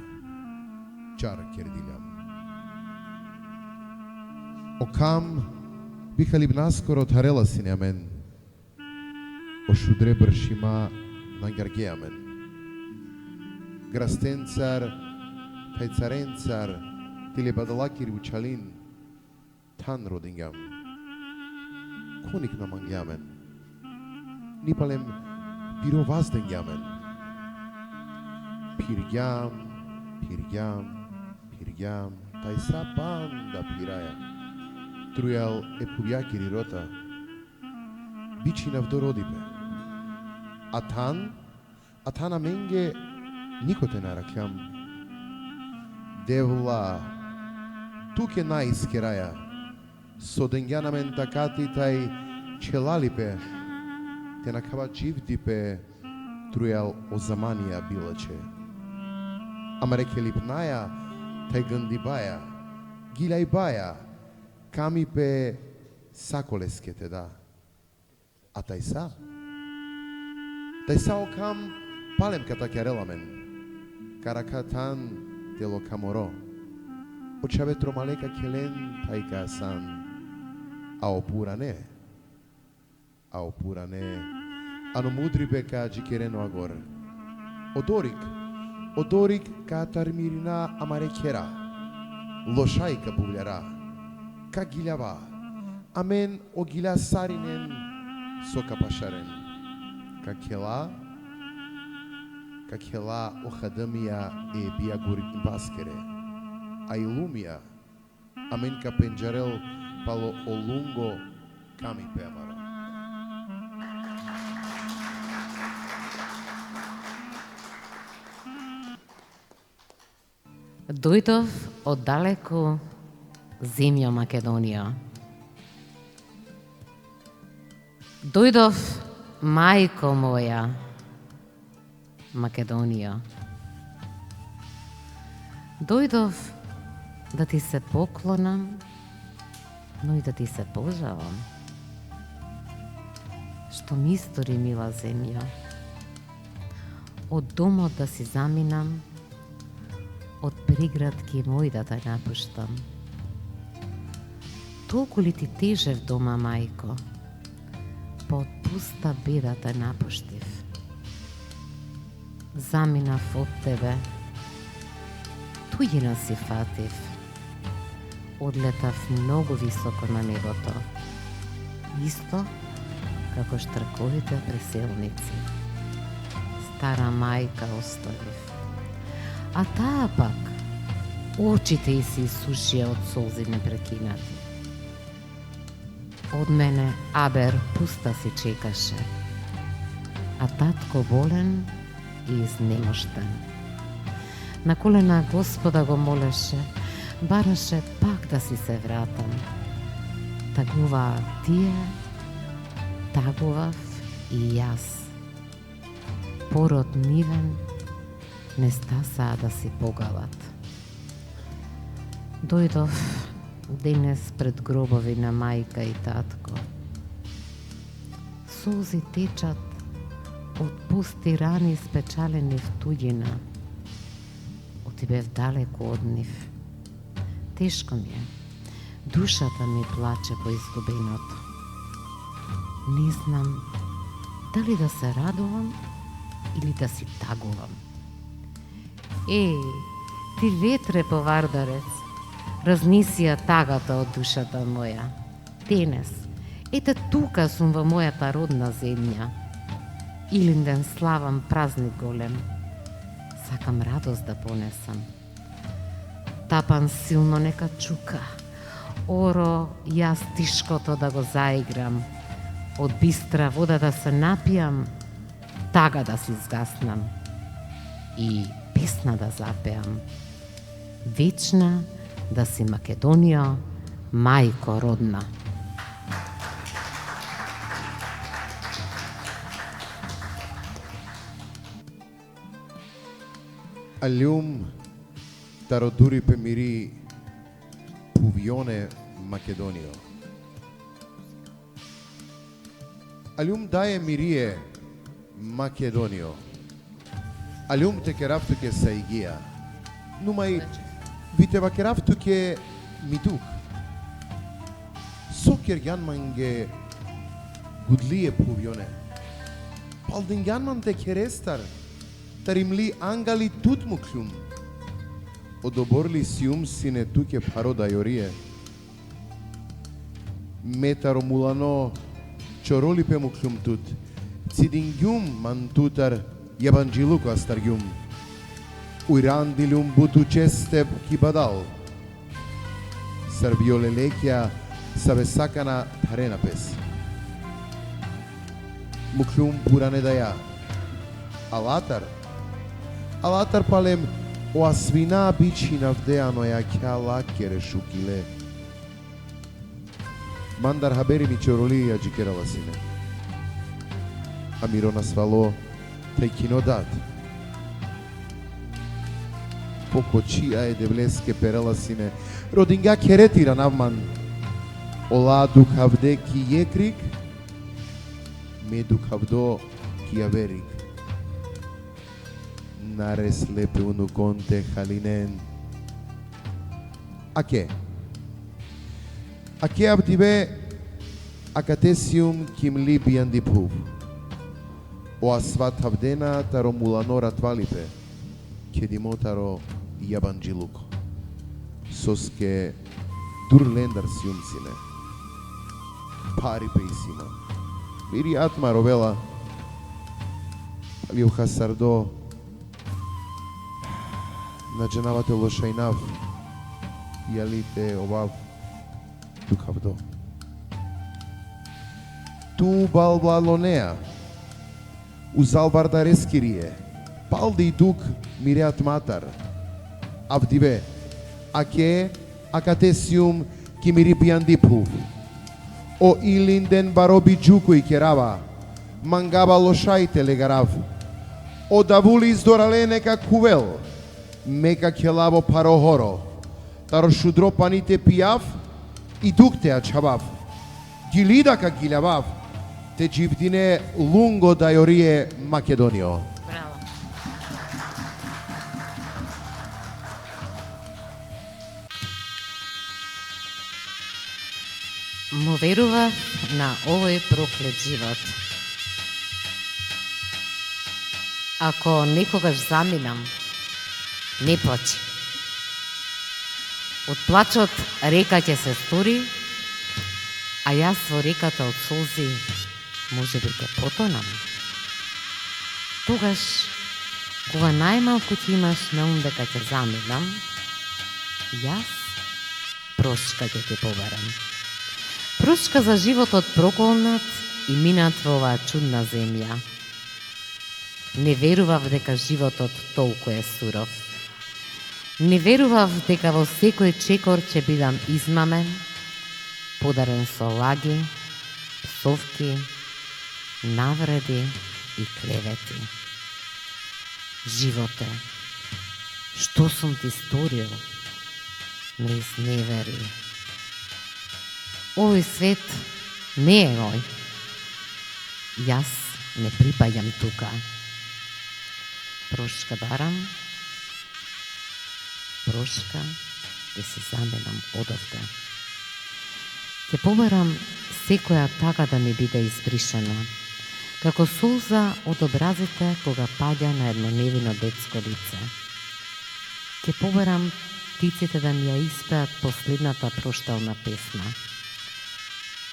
Чар кердилям. Окам биха либнаскоро тарела синеамен. Ошудре бршима нангаргеамен. Грастенцар, тајцаренцар, тиле бадалакир учалин, тан родингам. Коник намангямен. Нипалем пировазденгямен. Пиргям, пиргям, пиргям, тајса банда пираја. Трујал е пурјакири рота. Бичи навдородипе. Атан аменге никоте нараклям. Девла, туке наискераја. Соденгјанамен такати тај челалипе. Те накава дживдипе трујал озаманија билаче. Ама реке липнаја, тај гандибаја, гилајбаја, камипе саколескете да. А тајса окам палем ката кереламен, каракатан тело каморо, очаве тромалека келен тајка сан, а опура не, ано мудри бека джикерено агор, Одорик ка тармирина амарекера, лошајка бувлера, ка гилјава, амен о гиля саринен со капашарен, ка кела о хадамија е бија горитн баскере, а илумија, амен ка пенджарел пало о лунго ками пемаро. Дојдов од далеку земја Македонија. Дојдов, мајко моја, Македонија. Дојдов да ти се поклонам, но и да ти се пожалам. Што ми стори, мила земја, од домот да си заминам, од приградки мој да те напуштам. Толку ли ти тежев дома, мајко, па од пуста беда те напуштив. Заминав од тебе, туѓина си фатив, одлетав многу високо на небото, исто како штрковите преселници. Стара мајка оставив. А таа пак, очите ѝ се исушија од солзи непрекинати. Од мене Абер пуста си чекаше, а татко болен и изнемоштен. На колена Господа го молеше, бараше пак да си се вратам. Тагуваа тие, тагував и јас. Пород нивен не стасаа да си погалат. Дојдов денес пред гробови на мајка и татко. Солзи течат од пусти рани спечалени в туѓина. Отибев далеко од нив. Тешко ми е. Душата ми плаче по изгубеното. Не знам дали да се радувам или да си тагувам. Еј, ти ветре повардарец, разнесија тагата од душата моја. Денес, ете тука сум во мојата родна земја. Илинден славам празник голем. Сакам радост да понесам. Тапан силно нека чука. Оро, јас тишкото да го заиграм. Од бистра вода да се напијам тага да се изгаснам и песна да запеам. Вечна да си Македонија, мајко родна. Алјум тародури пе мири пувионе Македонио. Алјум дае мирие Македонио. Алјум те керавту ке саигија. Нумај вите вакеравту ке мидух. Сокер јанманге гудлие пувионе. Палдин јанман те керестар. Таримли ангали тут муклюм. Одоборли сиум сине туке парода јорие. Метаро мулано чороли пе муклюм тут. Цидингюм мантутар јабанџилук астаргюм. Ујрандилюм буту честеп кибадал. Сарбиоле лекја сабесакана тарена пес. Муклюм пуране даја. Алатар палем о свина бичи навдеано ја кјала кере шукиле. Мандар хабери ми чороли ја джикерала сине. Амирона свало тај кинодат. Покочија е девлеске перела сине. Родинга керетира навман. Ола духавде ки јекрик. Ме духавдо ки јаверик. Нарес лепе уну конте халинен. Аке абдиве акатесиум ким либиан дипув. O asvat havdena taro mulanora tvalipe, kedimo taro јабанџилуко. Соске дурлендар сјумсине. Пари пейсима. Мири атма ровела. Али ухасардо. Наджанавате лошајнав. Јалите овав. Тукавдо. Ту балблалонеа. Узалбарда рескирие. Палди и тук миреат матар. Авдиве. Аке акатесиум ки мири пијандипу. О илинден бароби джуку и керава. Мангаба лошајте легарав. О давули издорале нека кувел. Мека келаво парохоро. Таро шудропаните пијав и дукте ачабав. Гилидака гилявав. Те дживдине лунго дајорие Македонио. Браво. Му верував на овој проклет живот. Ако некогаш заминам, не плачи. Од плачот река ќе се стори, а јас во реката од солзи можеби ќе потонам. Тогаш, кога најмалку ќе имаш на ум дека ќе заминам, јас прошка ќе ти побарам. Прошка за животот проколнат и минат во оваа чудна земја. Не верував дека животот толку е суров. Не верував дека во секој чекор ќе бидам измамен, подарен со лаги, псовки, навреди и клевети. Животе, што сум ти сторил? Ме изневери. Овој свет не е мој. Јас не припаѓам тука. Прошка барам, прошка да се заменам одовде. Ќе побарам секоја тага да ми биде избришена, како сулза од образите кога паѓа на едно невино детско лице. Ќе побарам птиците да ми ја испеат последната проштална песна.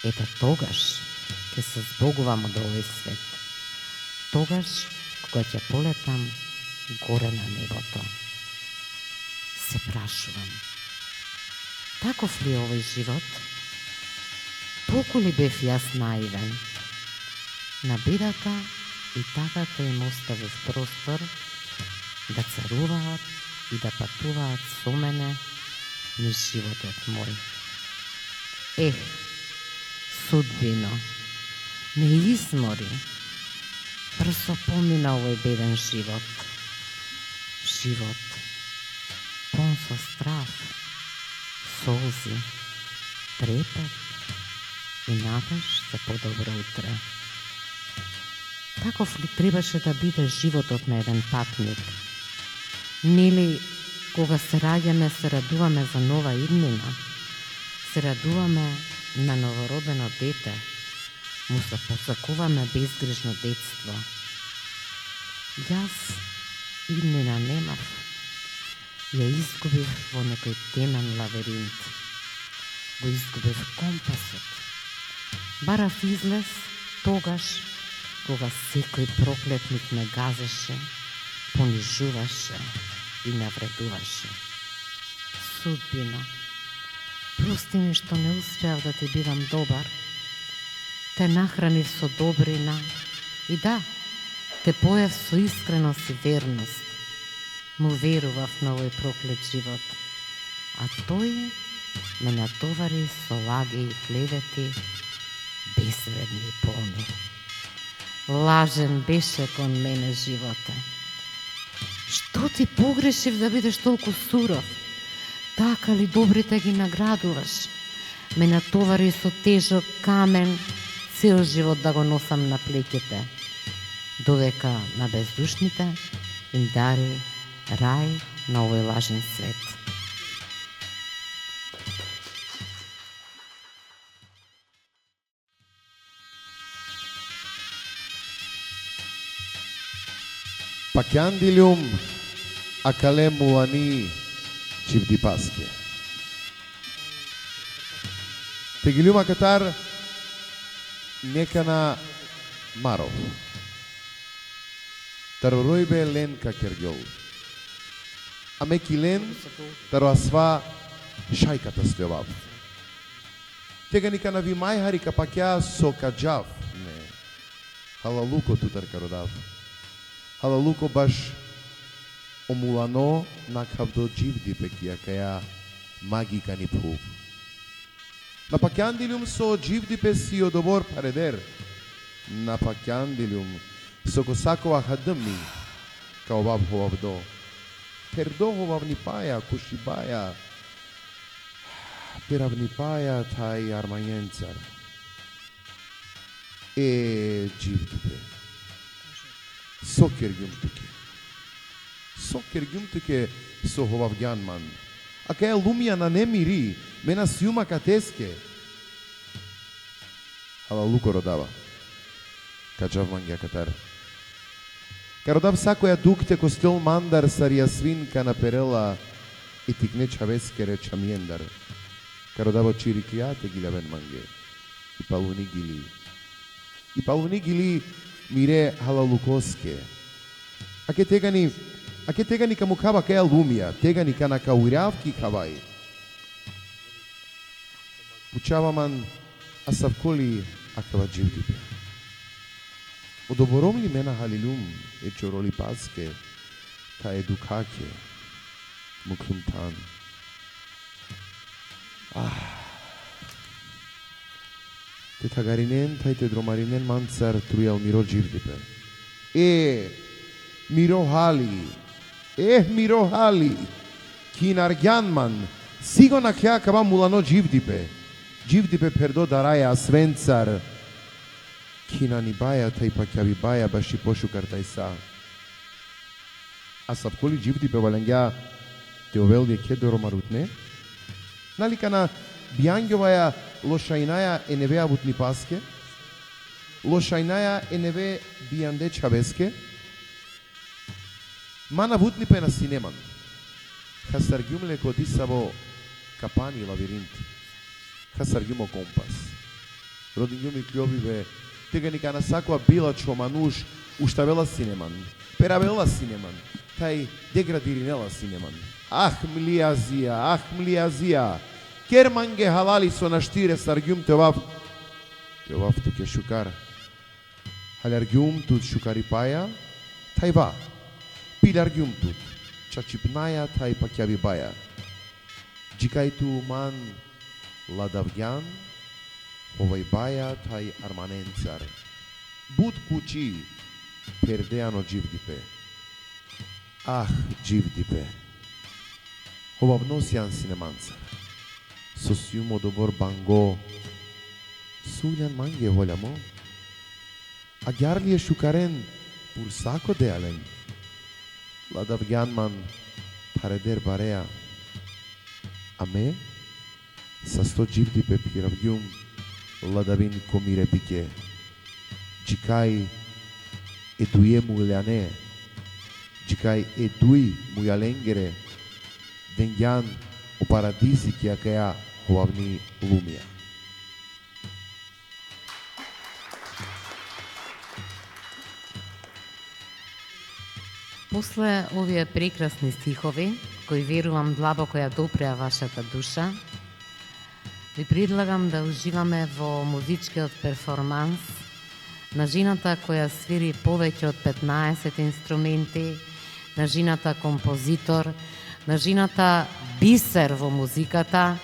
Ете тогаш ќе се збогувам од овој свет. Тогаш кога ќе полетам горе на небото. Се прашувам, таков ли овој живот? Толку ли бев јас наивен? На бедата и така тој им оставив простор да царуваат и да патуваат со мене низ животот мој. Судбино, ме измори. Брзо помина овој беден живот. Живот пон со страв, солзи, трепет и надеж за подобро утре. Таков ли требаше да биде животот на еден патник? Нели, кога се раѓаме, се радуваме за нова иднина, се радуваме на новородено дете, му се посакуваме безгрижно детство. Јас иднина немав, ја изгубив во некој темен лавиринт, го изгубив компасот. Барав излез тогаш, кога секој проклетник ме газеше, понижуваше и навредуваше. Судбино, прости ми што не успеав да ти бидам добар. Те нахранив со добрина и да, те поев со искреност и верност. Му верував на овој проклет живот, а тој ме натовари со лаги и клевети, безвредни и полни. Лажен беше кон мене животе. Што ти погрешив да бидеш толку суров? Така ли добрите ги наградуваш? Ме натовари со тежок камен, цел живот да го носам на плеќите, додека на бездушните им дари рај на овој лажен свет. Пакјандилјум акале мулани чивдипаске. Тегилјума катар некана Маров. Тароројбе лен какергјол. Аме килен тароасва шајката стјовав. Тега никана ви мајхари капакја со каджав. Не. Халалуко тутар кародав. Халалуко баш омулано накавдо дживди пекија каја магика ни пхув. На пакјандилјум со дживди песи одобор паредер. На пакјандилјум со косакова хадъмни као баб ховавдо. Пердо ховавни паја, кушибаја, перавни паја, тај армајенцар. Дживди пе. Сокергјум туке. Сокергјум туке со ховавѓанман. А кај лумија на немири, мена сјума катеске. Халалуко родава. Каджав мангја катар. Кародав сакоја дукте костел мандар сарија свинка на перела и тикне чавеске реча миендар. Кародаво чирикијате гилавен манге. И палуни гили. И палуни гили мире халалукоске. Аке тегани каму кава каја лумија, тегани кана кауиравки кавај. Пучаваман асавколи акава дживдипе. Одобором ли мена халилум е чороли паске, та едукаке, муклумтан. Те тагаринен, тај те дромаринен манцар трујал миро дживдипе. Миро хали, миро хали, кинарѓанман, сиго на кја каба мулано дживдипе. Дживдипе пердо дараја свенцар, кина ни баја, тај па ќе ви баја, баши пошукар тај са. А сапколи дживдипе валенгја те овелдje кедоро марутне, налика на бијангјоваја лошајнаја е невеа вутни паске, лошајнаја е неве бијанде чавеске, мана вутни пе на синеман, хасаргјумле кодисаво капани лавиринт, хасаргјумо компас, родињуми клјобиве, тега ника на сакоа билачо мануш, уштавела синеман, перавела синеман, тај деградиринела синеман. Ах млијазија, керманге халали со наштире саргјум те овав туке шукар. Халяргюм тут шукарипая, тайва. Пиляргюм тут, чачипная тай пакявибая. Джикайту ман ладавгян, ховайбая тай арманенцар. Буд кучи, пердеано дживдипе. Ах, дживдипе. Ховавносјан синеманцар. Сосјумо добор банго. Суљан манге волямо. А гјарли е шукарен, пурсако деален. Ладавгјанман, паредер бареа. А ме, са 100 дживдипе пиравгјум, ладавин комире пике. Джикај едуе мујляне. Джикај едуи мујаленгере. Денгјан у парадиси кија каја ховавни лумија. После овие прекрасни стихови, кои верувам длабоко ја допреа вашата душа, ви предлагам да уживаме во музичкиот перформанс на жената која свири повеќе од 15 инструменти, на жената композитор, на жената бисер во музиката,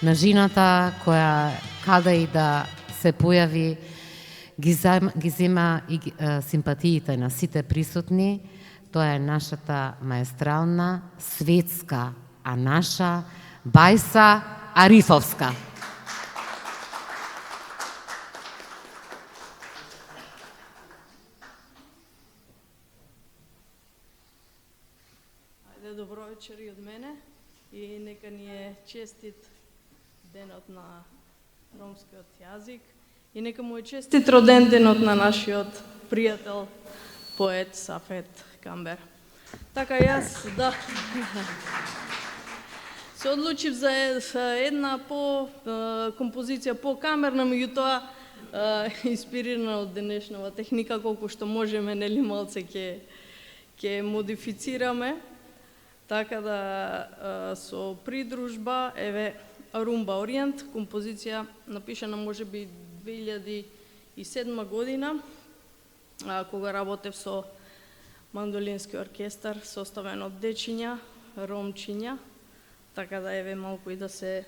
на жената која каде и да се појави ги зема и симпатиите на сите присутни. Тоа е нашата маестрална, светска, а наша Бајса Арифовска. Добро вечер и од мене и нека ни е честит денот на ромскиот јазик и нека му е честит роден денот на нашиот пријател, поет Сафет Камбер. Така јас, да, се одлучив за една композиција по-камерна, меѓутоа инспирирана од денешнава техника, колку што можеме, нели малце ќе модифицираме. Така да со придружба, еве, Румба Ориент, композиција напишана можеби 2007 година, кога работев со мандолински оркестар, составен од дечиња, ромчиња, така да еве малку и да се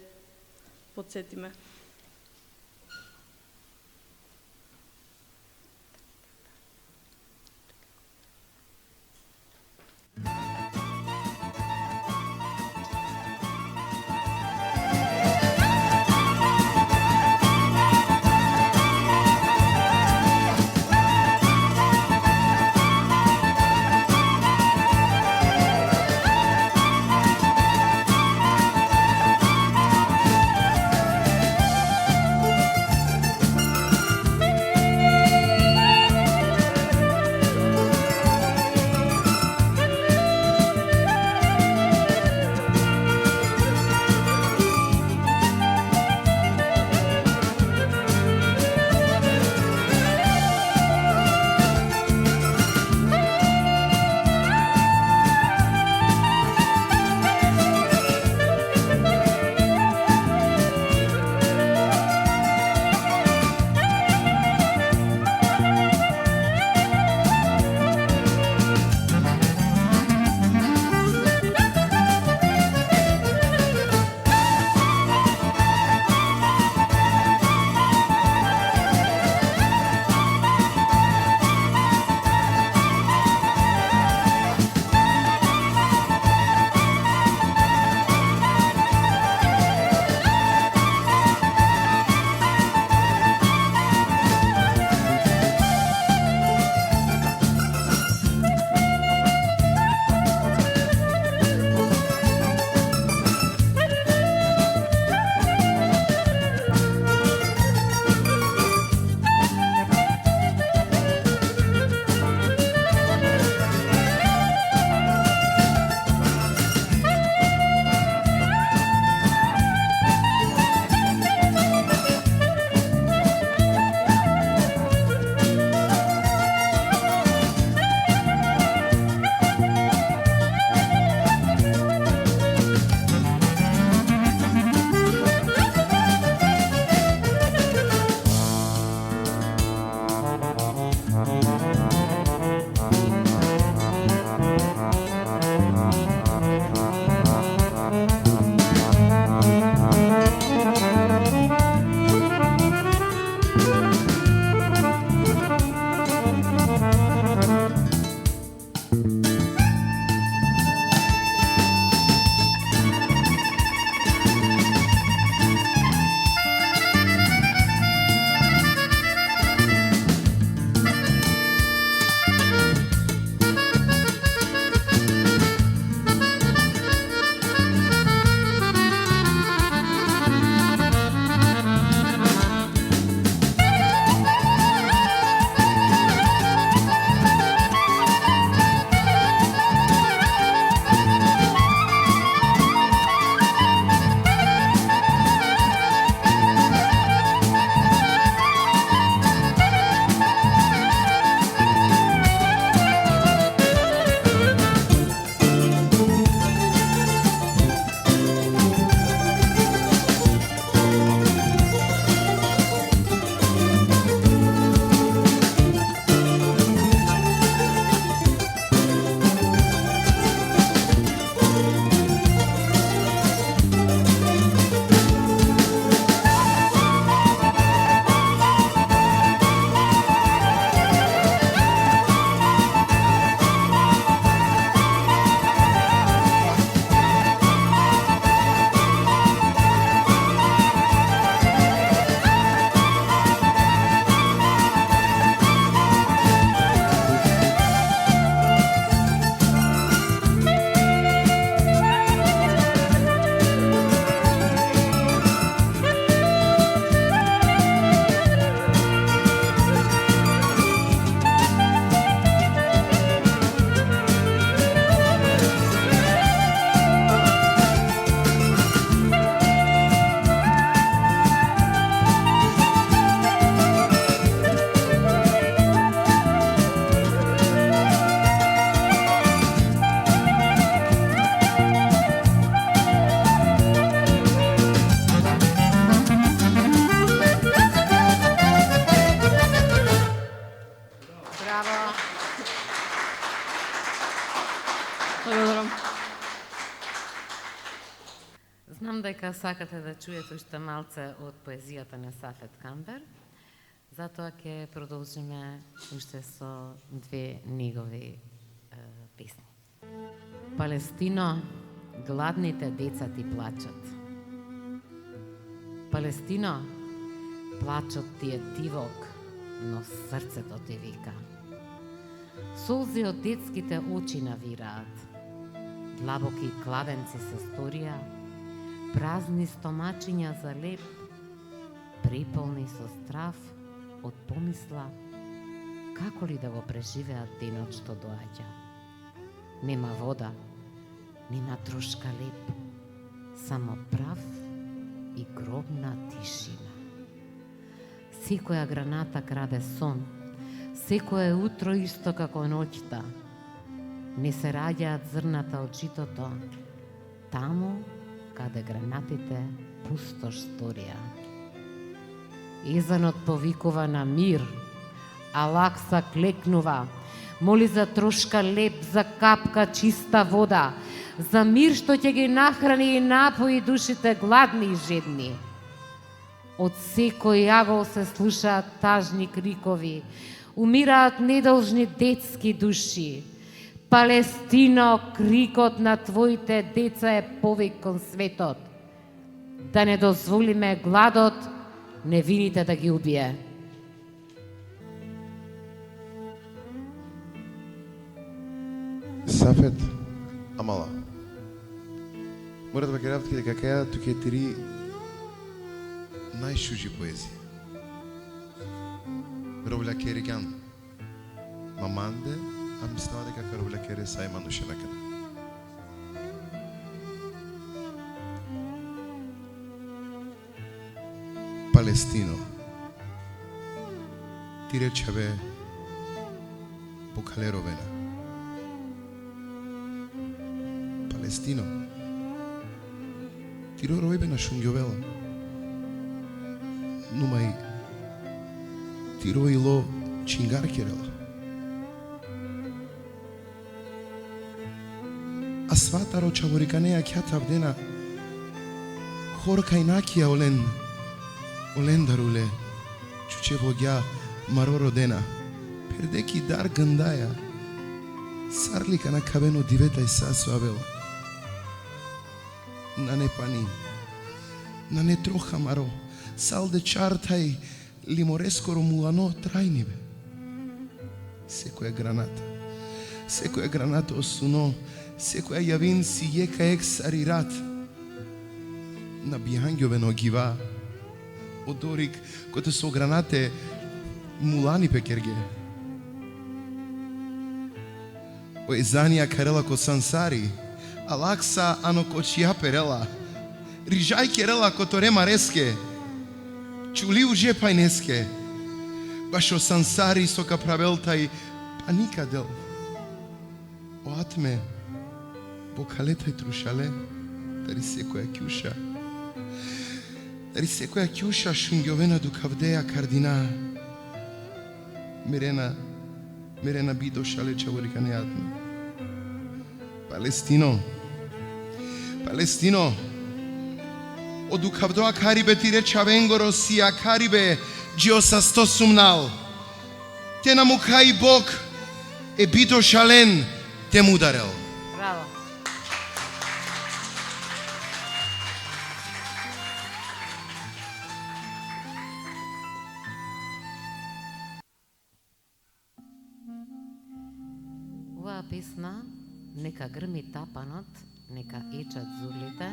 подсетиме. Знам дека сакате да чуете уште малце од поезијата на Сафет Камбер, затоа ќе продолжиме уште со две негови песни. Палестино, гладните деца ти плачат. Палестино, плачот ти е дивок, но срцето ти вика. Солзи од детските очи навираат, длабоки кладенци се сторија, празни стомачиња за леп, преполни со страв од помисла како ли да го преживеат денот што доаѓа. Нема вода, нема трошка леп, само прав и гробна тишина. Секоја граната краде сон, секое утро исто како ноќта. Не се раѓаат зрната од житото, таму каде гранатите пустош сторија. Езанот повикува на мир, Алакса клекнува, моли за трошка леп, за капка чиста вода, за мир што ќе ги нахрани и напои душите гладни и жедни. Од секој јагол се слушаат тажни крикови, умираат недолжни детски души. Палестино, крикот на твоите деца е повик кон светот. Да не дозволиме гладот невините да ги убие. Сафет, амала. Мора да ќе работи дека каја туке три најшужи поезија. Ровля Кериган, Маманде, а мислела дека Ровля Кере Сајман ушенакен. Палестино. Ти речеве Букалеровена. Палестино. Ти ројбе на Шунгјовела. Нумај ти роило Чингаркерела. А свата роча вориканеја кјата вдена хорка инакија олен даруле чуче вогја маро родена пердеки дар гândaја сарлика на кабено дивета и сасу авела на непани на не троха маро салде чартај лиморескоро мулано трајниве секоја граната осуно секоја јавин си јека ексарират на бијангјовено гива одорик коте со гранате мулани пекерге оезанија карела ко сансари Алакса ано ко чија перела рижај керела ко торема реске чули уже пајнеске башо сансари со каправелтај паникадел оатме бокалетај трушале дари секоја кјуша дари секоја кјуша шунгјовена дукавдеја кардина мерена бидо шале чавориканејатме Палестино од дукавдоа карибе ти реча венгоро сија карибе џиоса сто сумнал те намукај Бог е бидо шален те мударел. Браво. Оваа песна Нека грми тапанот, нека ечат зурлите,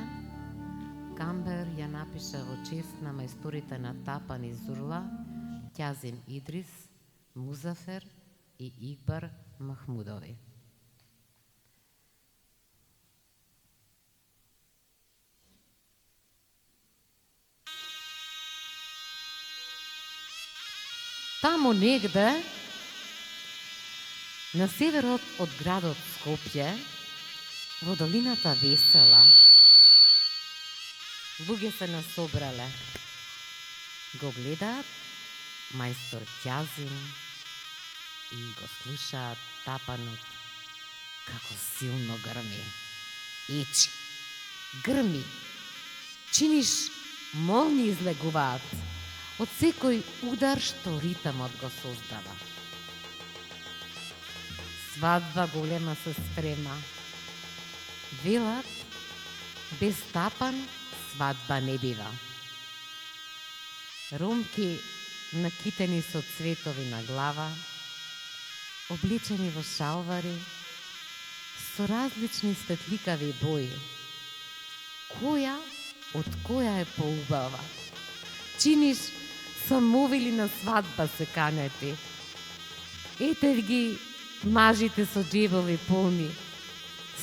Камбер ја напиша во чест на мајсторите на тапан и зурла, Ќазим Идрис, Музафер и Игбар Махмудови. Таму негде, на северот од градот Скопје, во долината Весела, луѓе се насобрале. Го гледаат мајстор Ќазим и го слушаат тапанот како силно грми. Ечи, грми, Чиниш молни излегуваат од секој удар што ритамот го создава. Свадба голема се спрема. Велат, без тапан свадба не бива. Ромки накитени со цветови на глава, облечени во шалвари, со различни светликави бои. Која од која е поубава? Чиниш самовили на свадба се канети. Ете ги мажите со джебови полни,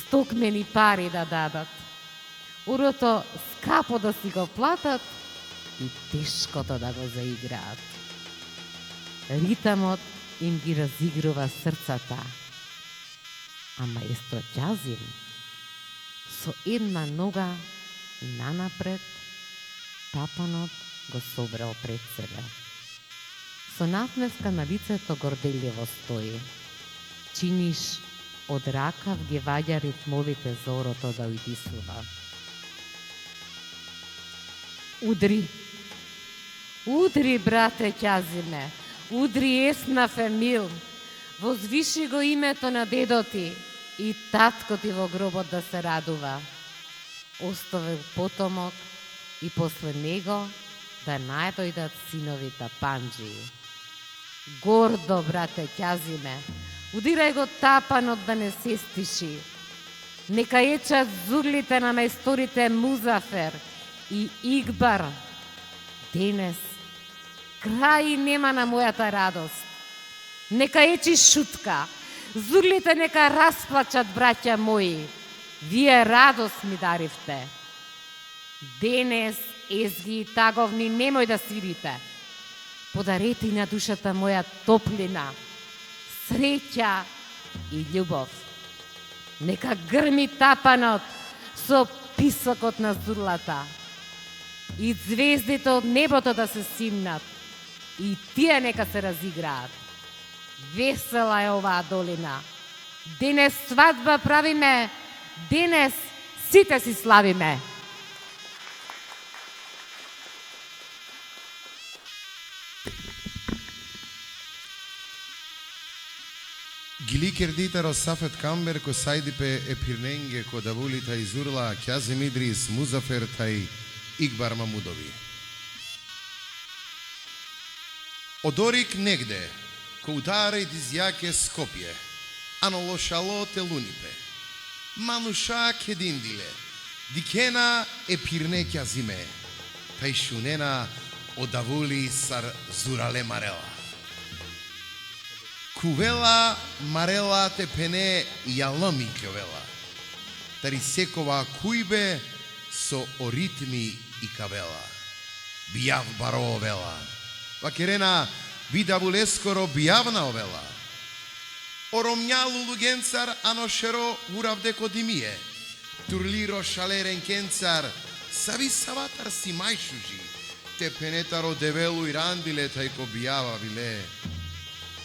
стокмени пари да дадат. Урото скапо да си го платат и тешкото да го заиграат. Ритамот им ги разигрува срцата. А маестро Ќазим со една нога нанапред тапанот го собрал пред себе. Со насмевка на лицето горделливо стои. Чиниш од ракав ги ваѓа ритмовите зорото да уидисува. Удри! Удри, брате Ќазиме! Удри есна фемил! Возвиши го името на дедо ти и татко ти во гробот да се радува. Оставил потомок и после него да најдојдат синовите панџии. Гордо, брате Ќазиме! Удирај го тапанот да не се стиши. Нека ечат зурлите на мајсторите Музафер и Игбар. Денес крај нема на мојата радост. Нека ечи шутка. Зурлите нека расплачат, браќа мои. Вие радост ми даривте. Денес, езги и таговни, немој да свирите. Подарете на душата моја топлина, среќа и љубов. Нека грми тапанот со писокот на зурлата и звездите од небото да се симнат и тие нека се разиграат. Весела е оваа долина. Денес свадба правиме, денес сите си славиме. Гиликердитаро Сафет Камбер ко сајдипе епирненге ко давулита изурла Ќазим Идрис Музафер тај Игбар Мамудови. Одорик негде, ко ударај дизјаке Скопје, ано лошало те лунипе. Мануша кединдиле, дикена епирне Ќазиме, тај шунена одавули сар зурале марела. Кувела марела те пене јаломи кевела, тари секова кујбе со оритми и кавела. Бијав баро овела, вакерена видавулескоро бијавна овела. Оромњалу лугенцар аношеро уравде кодимие, турлиро шалерен кенцар, сави саватар си мајшужи, те пенетаро девелу и рандиле тајко бијава виле.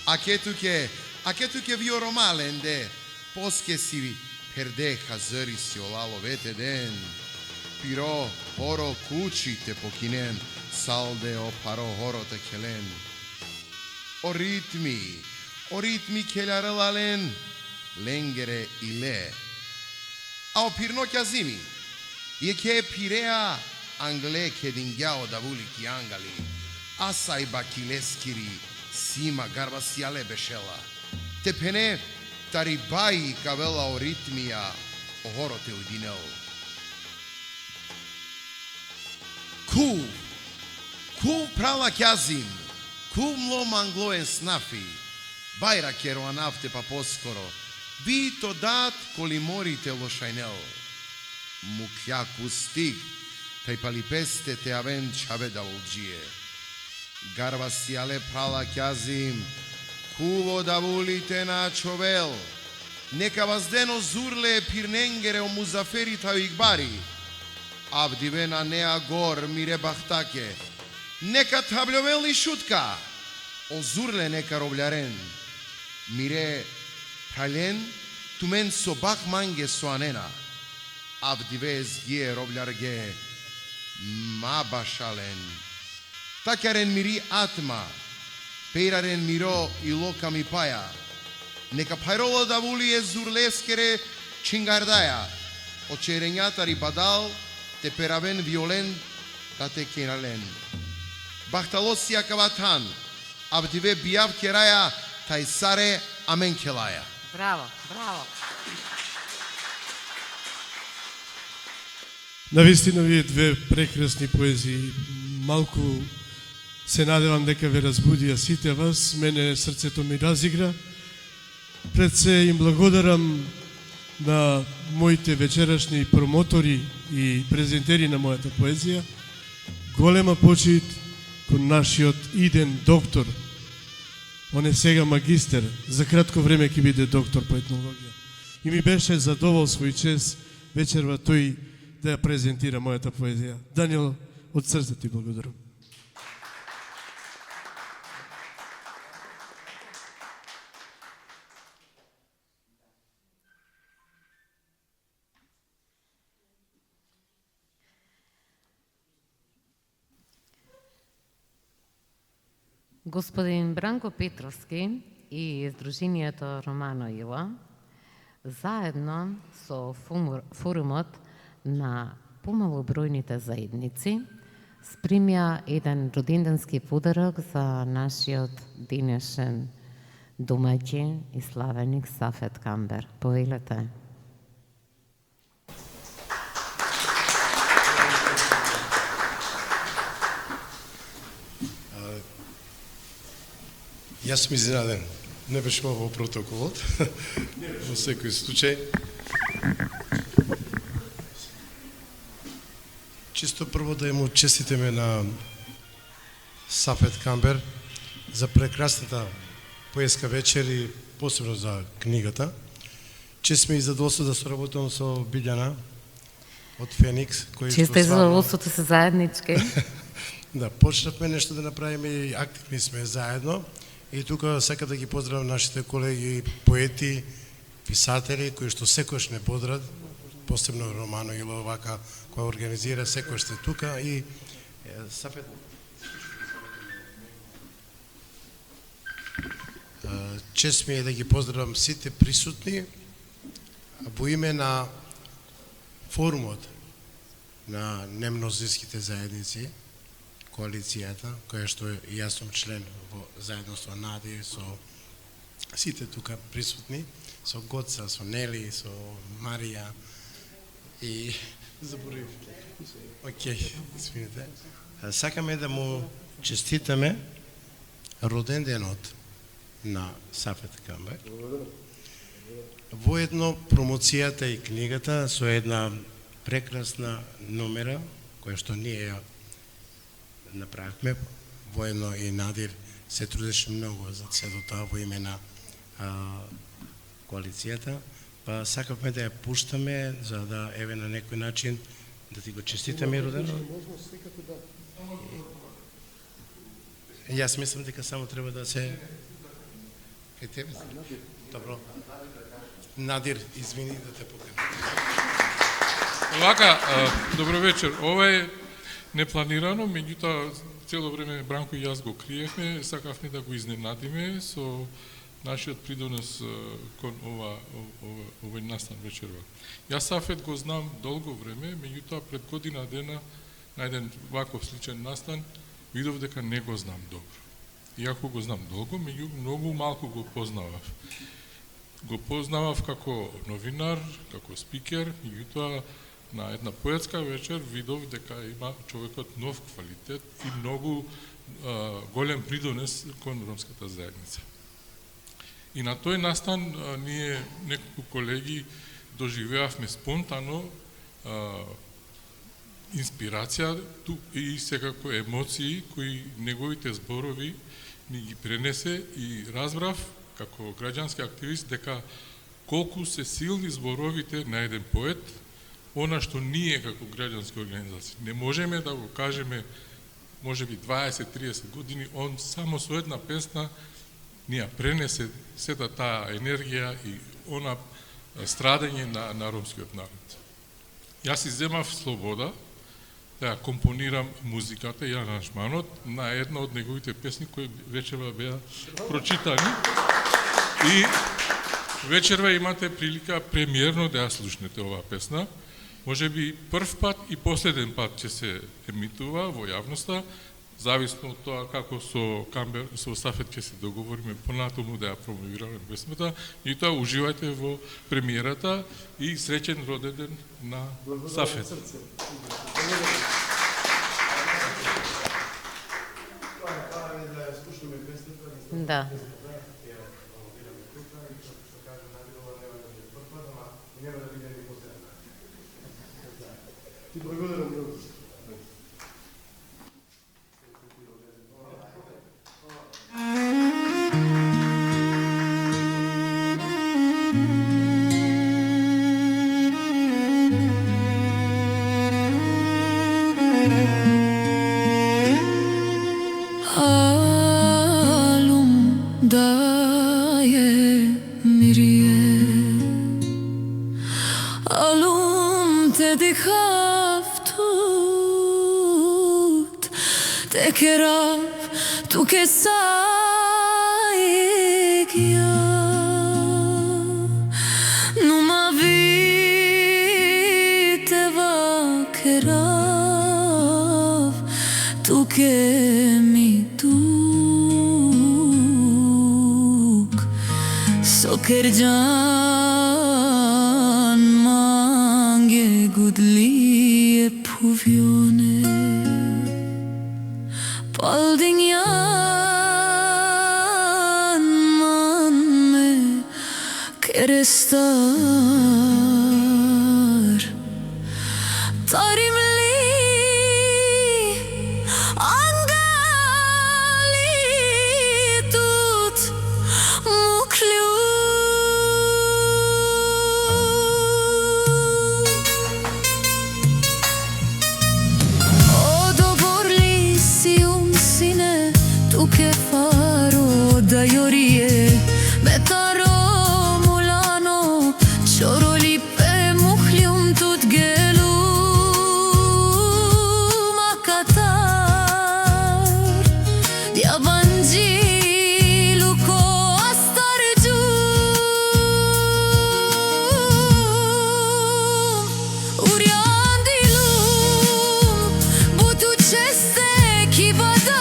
Акетуке вио ромаленде, поске си перде хазъри си олало вете ден. Пиро, хоро, кучи те покинен, салде опаро хоро те келен. Оритми келарелален, ленгере и ле. А опирно Ќазими, je ke Pirea Angle kedingjao davuliki angali, asai bakileskiri sima garbasiale bešela, te pene taribai kavela oritmia ohorote udinel. Ku prala Ќazim, ku mlo mangloen snafi, bajra kero anafte pa poskoro, vi to dat koli morite lošajnel. Mukjaku stig, taj palipeste te aven čave da ulđije. Garbasiale prala Ќazim, kuvo da volite na čovel, neka vas deno zurle pirnengere o Muzaferi taju Igbari, avdivena nea gor mire bahtake, neka tabljovelni šutka, o zurle neka rovljaren, mire pralen tumen sobak mange soanena, avdive zgije rovljarge, Мабашален. Такарен мири атма. Пейрарен миро и лока ми паја. Нека пайроло да вулие зурлескере чингардаја. Очеренјатари бадал, те перавен виолен, да те керален. Бахталосија каватан, абдиве бијав кераја, тај саре амен келаја. Браво, браво. Навистина вие две прекрасни поезии. Малку се надевам дека ве разбудија сите вас. Мене срцето ми разигра. Пред се им благодарам на моите вечерашни промотори и презентери на мојата поезија. Голема почит кон нашиот иден доктор. Он е сега магистер, за кратко време ќе биде доктор по етнологија. И ми беше задоволство и чест вечерва тој да ја презентира мојата поезија. Даниел, од срце ти благодарам. Господин Бранко Петровски и Сдруженијето Романо Ила заедно со форумот на помалобројните заедници спремја еден роденденски подарок за нашиот денешен домаќин и славеник Сафет Камбер. Повелете. Јас сум изненаден. Не беше во протоколот. Во секој случај. Чисто прво да му честитеме на Сафет Камбер за прекрасната поеска вечер и посебно за книгата. Чест ми и задоволство да соработувам со Билјана од Феникс, кој Често и задоволството се заеднички. Да, почнавме нешто да направиме и активни сме заедно. И тука сакам да ги поздравам нашите колеги поети, писатели кои што секојаш не бодрат, посебно Романо Ило вака која организира секојаш сте тука и Сафет. Чест ми е да ги поздравам сите присутни во име на форумот на немнозинските заедници, коалицијата, која што и јас сум член во заедно со Нади, со сите тука присутни, со Гоца, со Нели, со Марија и заборив. Океј, извините. Сакаме да му честитаме роден денот на Сафет Камбер. Воедно промоцијата и книгата со една прекрасна номера која што ние ја направивме, воедно и Надир се трудеше многу за сето тоа во име на коалицијата, па сакавме да ја пуштаме за да еве на некој начин да ти го честитаме роденот. Јас мислам дека само треба да се кај тебе. Добро. Надир, извини да те покажам. Вака, добро вечер. Ова е непланирано, меѓутоа цело време Бранко и јас го криевме, сакавме да го изненадиме со нашиот придонес кон овој настан вечерва. Јас Сафет го знам долго време, меѓутоа пред година дена на еден ваков сличен настан видов дека не го знам добро. Иако го знам долго, многу малку го познавав. Го познавав како новинар, како спикер, меѓутоа на една поетска вечер видов дека има човекот нов квалитет и многу голем придонес кон ромската заедница. И на тој настан ние неколку колеги доживеавме спонтано инспирација и секако емоции кои неговите зборови ми ги пренесе и разбрав како граѓански активист дека колку се силни зборовите на еден поет, она што ние како граѓански организации не можеме да го кажеме можеби 20-30 години, он само со една песна ни ја пренесе сета таа енергија и она страдање на ромскиот народ. Јас си земав слобода да ја компонирам музиката и аранжманот на една од неговите песни кои вечерва беа прочитани. И вечерва имате прилика премиерно да ја слушнете оваа песна. Може би прв пат и последен пат ќе се емитува во јавноста, зависно од тоа како со Сафет ќе се договориме понатаму да ја промовираме песмата. И тоа уживајте во премиерата и среќен роден ден на Сафет. Да. Ти благодарам многу. Tu che sai che io non m'aviteva che rav tu che mi duk so kerjan mange gudli e puvione Paldinyan man me kerestar tarimli angali tut muklu Tu che farò da iorie metaro mulano choro lipe mukhlium tut gelu makatar diabanji luko astarju uriandilum butu cheste ki bada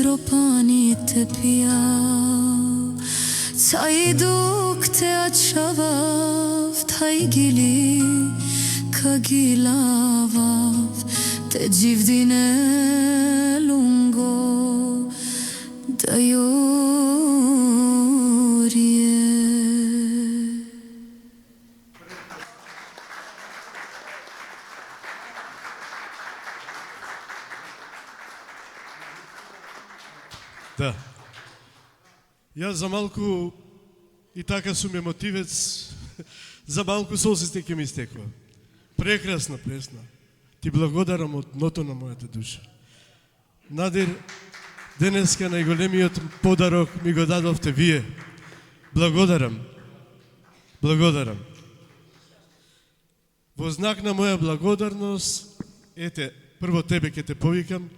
şeropanite pia Sayduk te açavav Taygili kagilavav Te civdine lungo Dayorije Да. Јас за малку и така сум емотивец, за малку солзите ќе ми истекува. Прекрасна песна. Ти благодарам од дното на мојата душа. Надир, денеска најголемиот подарок ми го дадовте вие. Благодарам. Благодарам. Во знак на моја благодарност, ете, прво тебе ќе те повикам,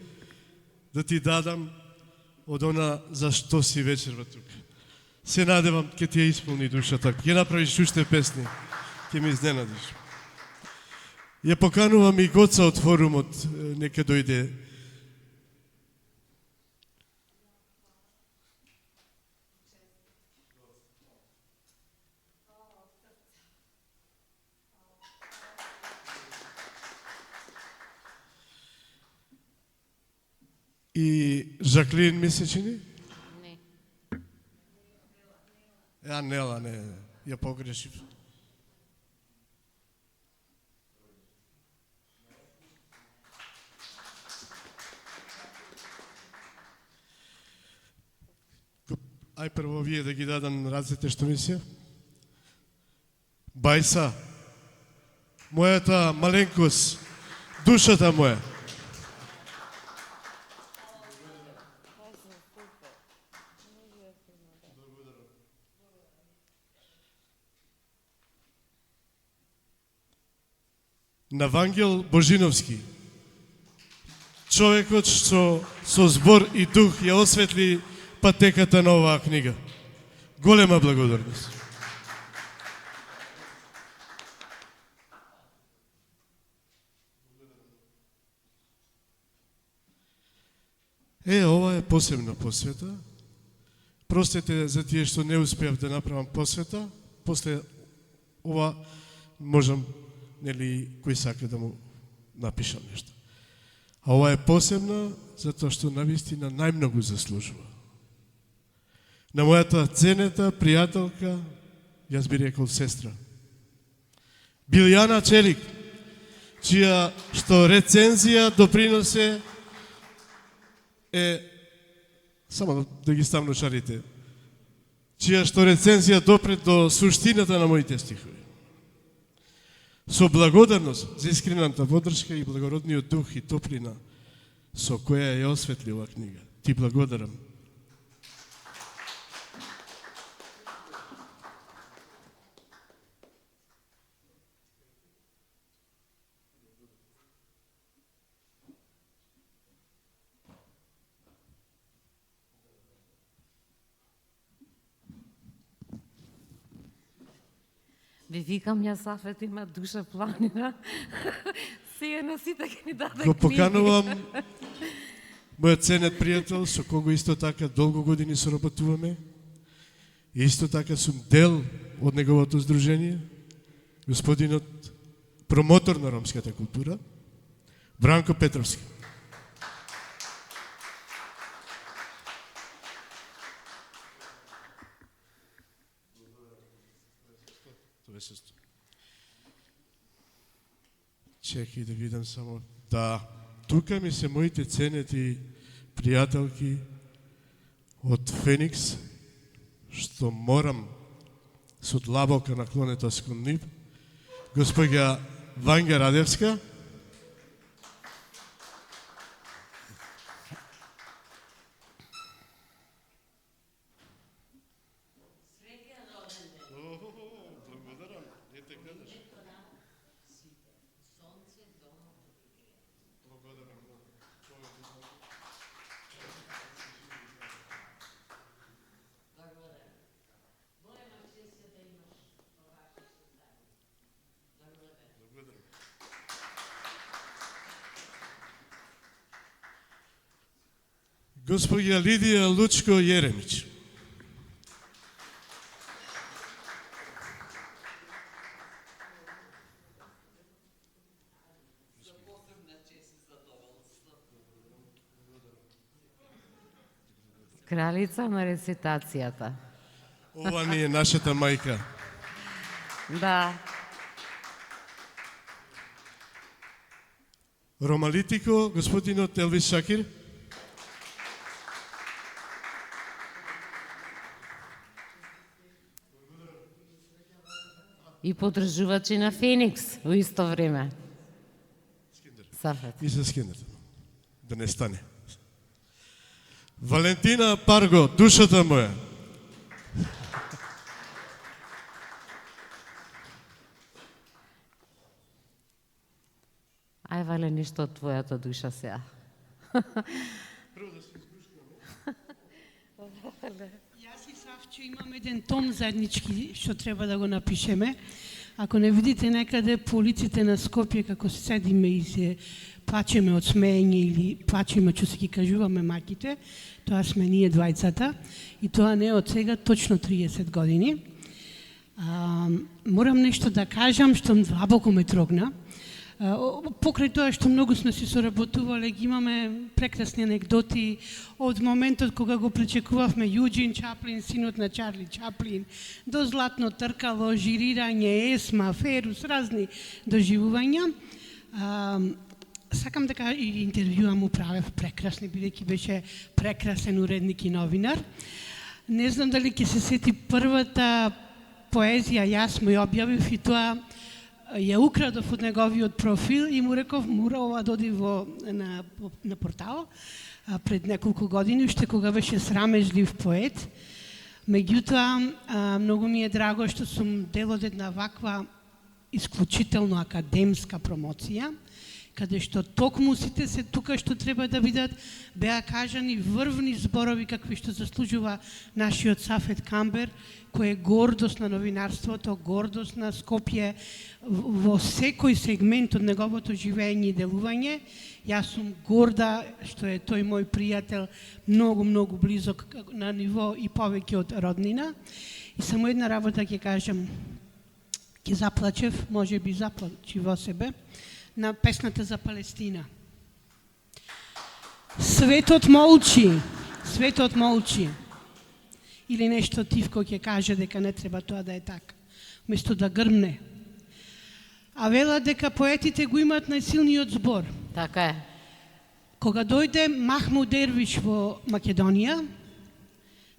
да ти дадам од она за што си вечерва тука. Се надевам ќе ти ја исполни душата, ќе направиш уште песни, ќе ми изненадиш. Ја поканувам и Гоца од форумот, нека дојде. И Жаклин ми се чини? Не. Нела, не, ја погрешив. Ај прво вие да ги дадам рацете што ми се. Бајса, мојата маленкост, душата моја. На Вангел Божиновски, човекот што со збор и дух ја осветли патеката на оваа книга. Голема благодарност. Ова е посебна посвета. Простете за тие што не успеав да направам посвета. После ова можам, нели, кој сака да му напишам нешто. А ова е посебна затоа што навистина најмногу заслужува. На мојата ценета пријателка, јас би рекол сестра, Билјана Челик, чија што рецензија доприносе само да ги ставам шарите, чија што рецензија допре до суштината на моите стихови. Со благодарност за искрената поддршка и благородниот дух и топлина со која ја осветли оваа книга. Ти благодарам. Ви викам, јас Сафет има душа планина. Сега на сите ќе ни даде Го книги. поканувам мојот ценет пријател, со кого исто така долго години соработуваме. И исто така сум дел од неговото здружение, господинот промотор на ромската култура, Бранко Петровски. Чекај да видам само. Да, тука ми се моите ценети пријателки од Феникс, што морам со длабока наклонетост кон нив, госпоѓа Ванга Радевска, Госпоѓа Лидија Лучко Јеремич. Кралица на рецитацијата. Ова не е нашата мајка. Да. Ромалитико, господинот Елвис Шакир. И подржувачи на Феникс во исто време. Сафет. И за Скинер. Да не стане. Валентина Парго, душата моја. Ај, Вале, ништо од твојата душа сега. Јас и Савчо имаме еден том заеднички што треба да го напишеме. Ако не видите некаде по улиците на Скопје како седиме и се плачеме од смеење или плачеме што се ги кажуваме маките, тоа сме ние двајцата и тоа не од сега точно 30 години. Морам нешто да кажам што длабоко ме трогна. Покрај тоа што многу сме си соработувале, ги имаме прекрасни анекдоти од моментот кога го пречекувавме Јуџин Чаплин, синот на Чарли Чаплин, до златно тркало, жирирање, Есма, Ферус, разни доживувања. Сакам да кажа, и интервјуа му правев прекрасни, бидејќи беше прекрасен уредник и новинар. Не знам дали ќе се сети првата поезија, јас му ја објавив и тоа ја украдов од неговиот профил и му реков, мора ова доди на портал пред неколку години, уште кога беше срамежлив поет. Меѓутоа, многу ми е драго што сум дел од една ваква исклучително академска промоција, каде што токму сите се тука што треба да видат, беа кажани врвни зборови какви што заслужува нашиот Сафет Камбер, кој е гордост на новинарството, гордост на Скопје во секој сегмент од неговото живење и делување. Јас сум горда што е тој мој пријател многу близок на ниво и повеќе од роднина. И само една работа ќе кажам, ќе заплачев, може би заплачи во себе, на песната за Палестина. Светот молчи, светот молчи. Или нешто тивко ќе каже дека не треба тоа да е така, вместо да грмне. А вела дека поетите го имаат најсилниот збор. Така е. Кога дојде Махмуд Дервиш во Македонија,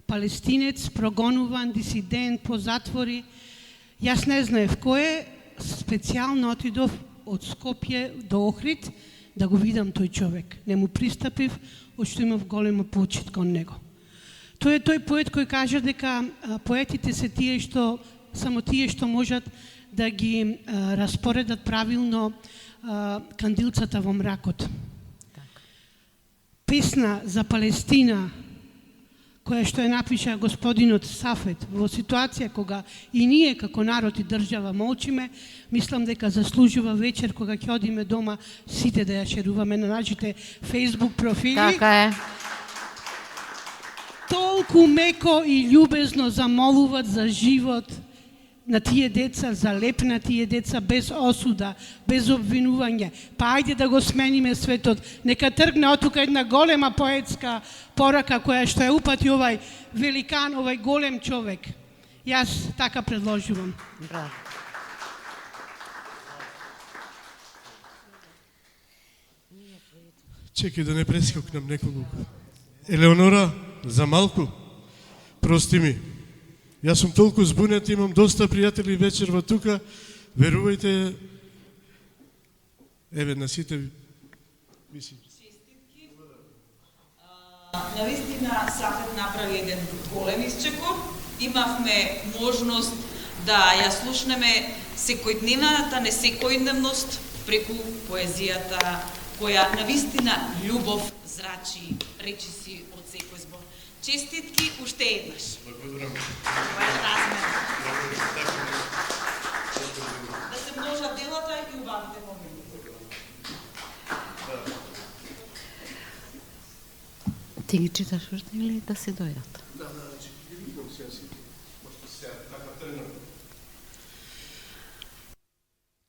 палестинец, прогонуван, дисидент, по затвори, јас не знаев кој е, специјално отидов од Скопје до Охрид да го видам тој човек. Не му пристапив, од што имав голема почит кон него. Тој е тој поет кој кажа дека поетите се тие што, само тие што можат да ги распоредат правилно кандилцата во мракот. Песна за Палестина, која што ја напиша господинот Сафет во ситуација кога и ние како народ и држава молчиме, мислам дека заслужува вечер кога ќе одиме дома сите да ја шеруваме на нашите Facebook профили. Така е. Толку меко и љубезно замолуват за живот на тие деца, за леп на тие деца, без осуда, без обвинување. Па ајде да го смениме светот. Нека тргне отука една голема поетска порака која што ја упати овај великан, овај голем човек. Јас така предложувам. Браво. Чекај да не прескокнам неколку. Елеонора, за малку, прости ми. Јас сум толку збунет, имам доста пријатели вечер во тука. Верувајте, еве на сите мисли. Навистина Сафет направи еден голем исчекор. Имавме можност да ја слушнеме секојдневната несекојдневност преку поезијата, која навистина љубов зрачи, речиси од секој збор. Честитки уште еднаш. Благодарам. Това е размер. Да се множат делата и убавите моменти. Ти ги читаш уште или да се дојдат? Да, значи, ги викам сега сите. Пошто сега така тренам.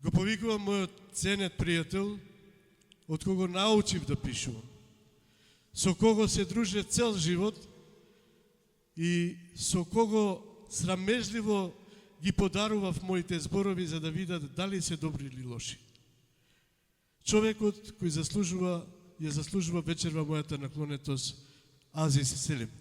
Го повикувам мојот ценет пријател, од кого научив да пишувам, со кого се друже цел живот и со кого срамежливо ги подарував моите зборови за да видат дали се добри или лоши. Човекот кој ја заслужува вечерва мојата наклонетост, Азис Селим.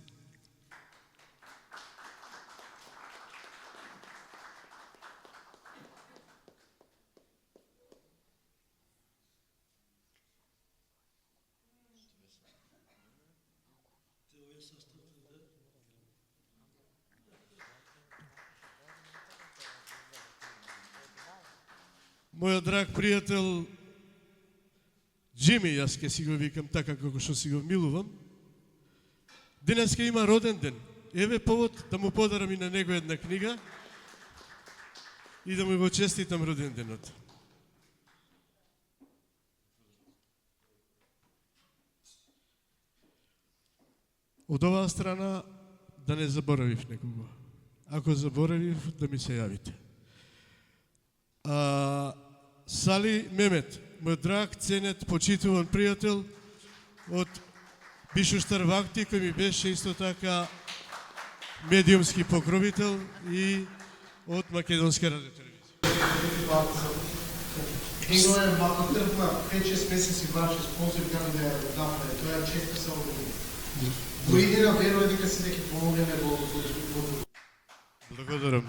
Мојот драг пријател Джими, јас ке си го викам така како што си го милувам, денеска има роден ден. Еве повод да му подарам и на него една книга и да му го честитам роден денот. Од оваа страна да не заборавив некого. Ако заборавив, да ми се јавите. Сали Мемет, мој драг, ценет, почитуван пријател од Бишуштар Вакти, кој ми беше исто така медиумски покровител и од Македонска радиотелевизија. Книга е малку трпна, 5-6 месеци баш спонзор како да ја направи, тоа е често се обидува. Во идеја верува дека се дека помогнеме во. Благодарам.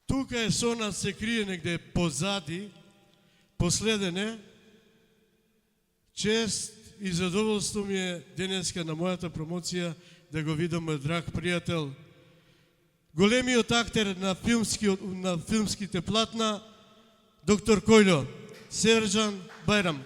Тука е со нас, се крие негде позади, последене. Чест и задоволство ми е денеска на мојата промоција да го видам мој драг пријател, големиот актер на филмските платна, доктор Којло, Севрџан Бајрам.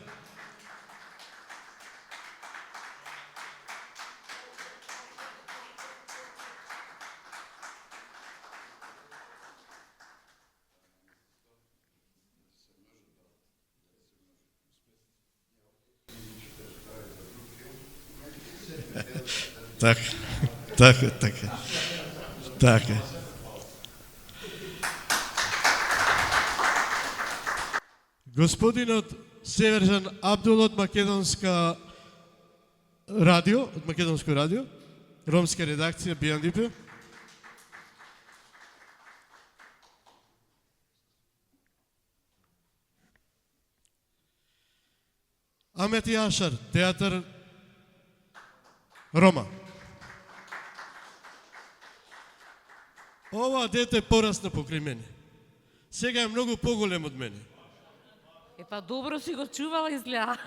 Така. Господинот Севрџан Абдул од Македонско радио, ромска редакција БНДП. Амет Јашар, театар Рома. Ова дете порасна покрај мене. Сега е многу поголем од мене. Епа добро си го чувала изгледа.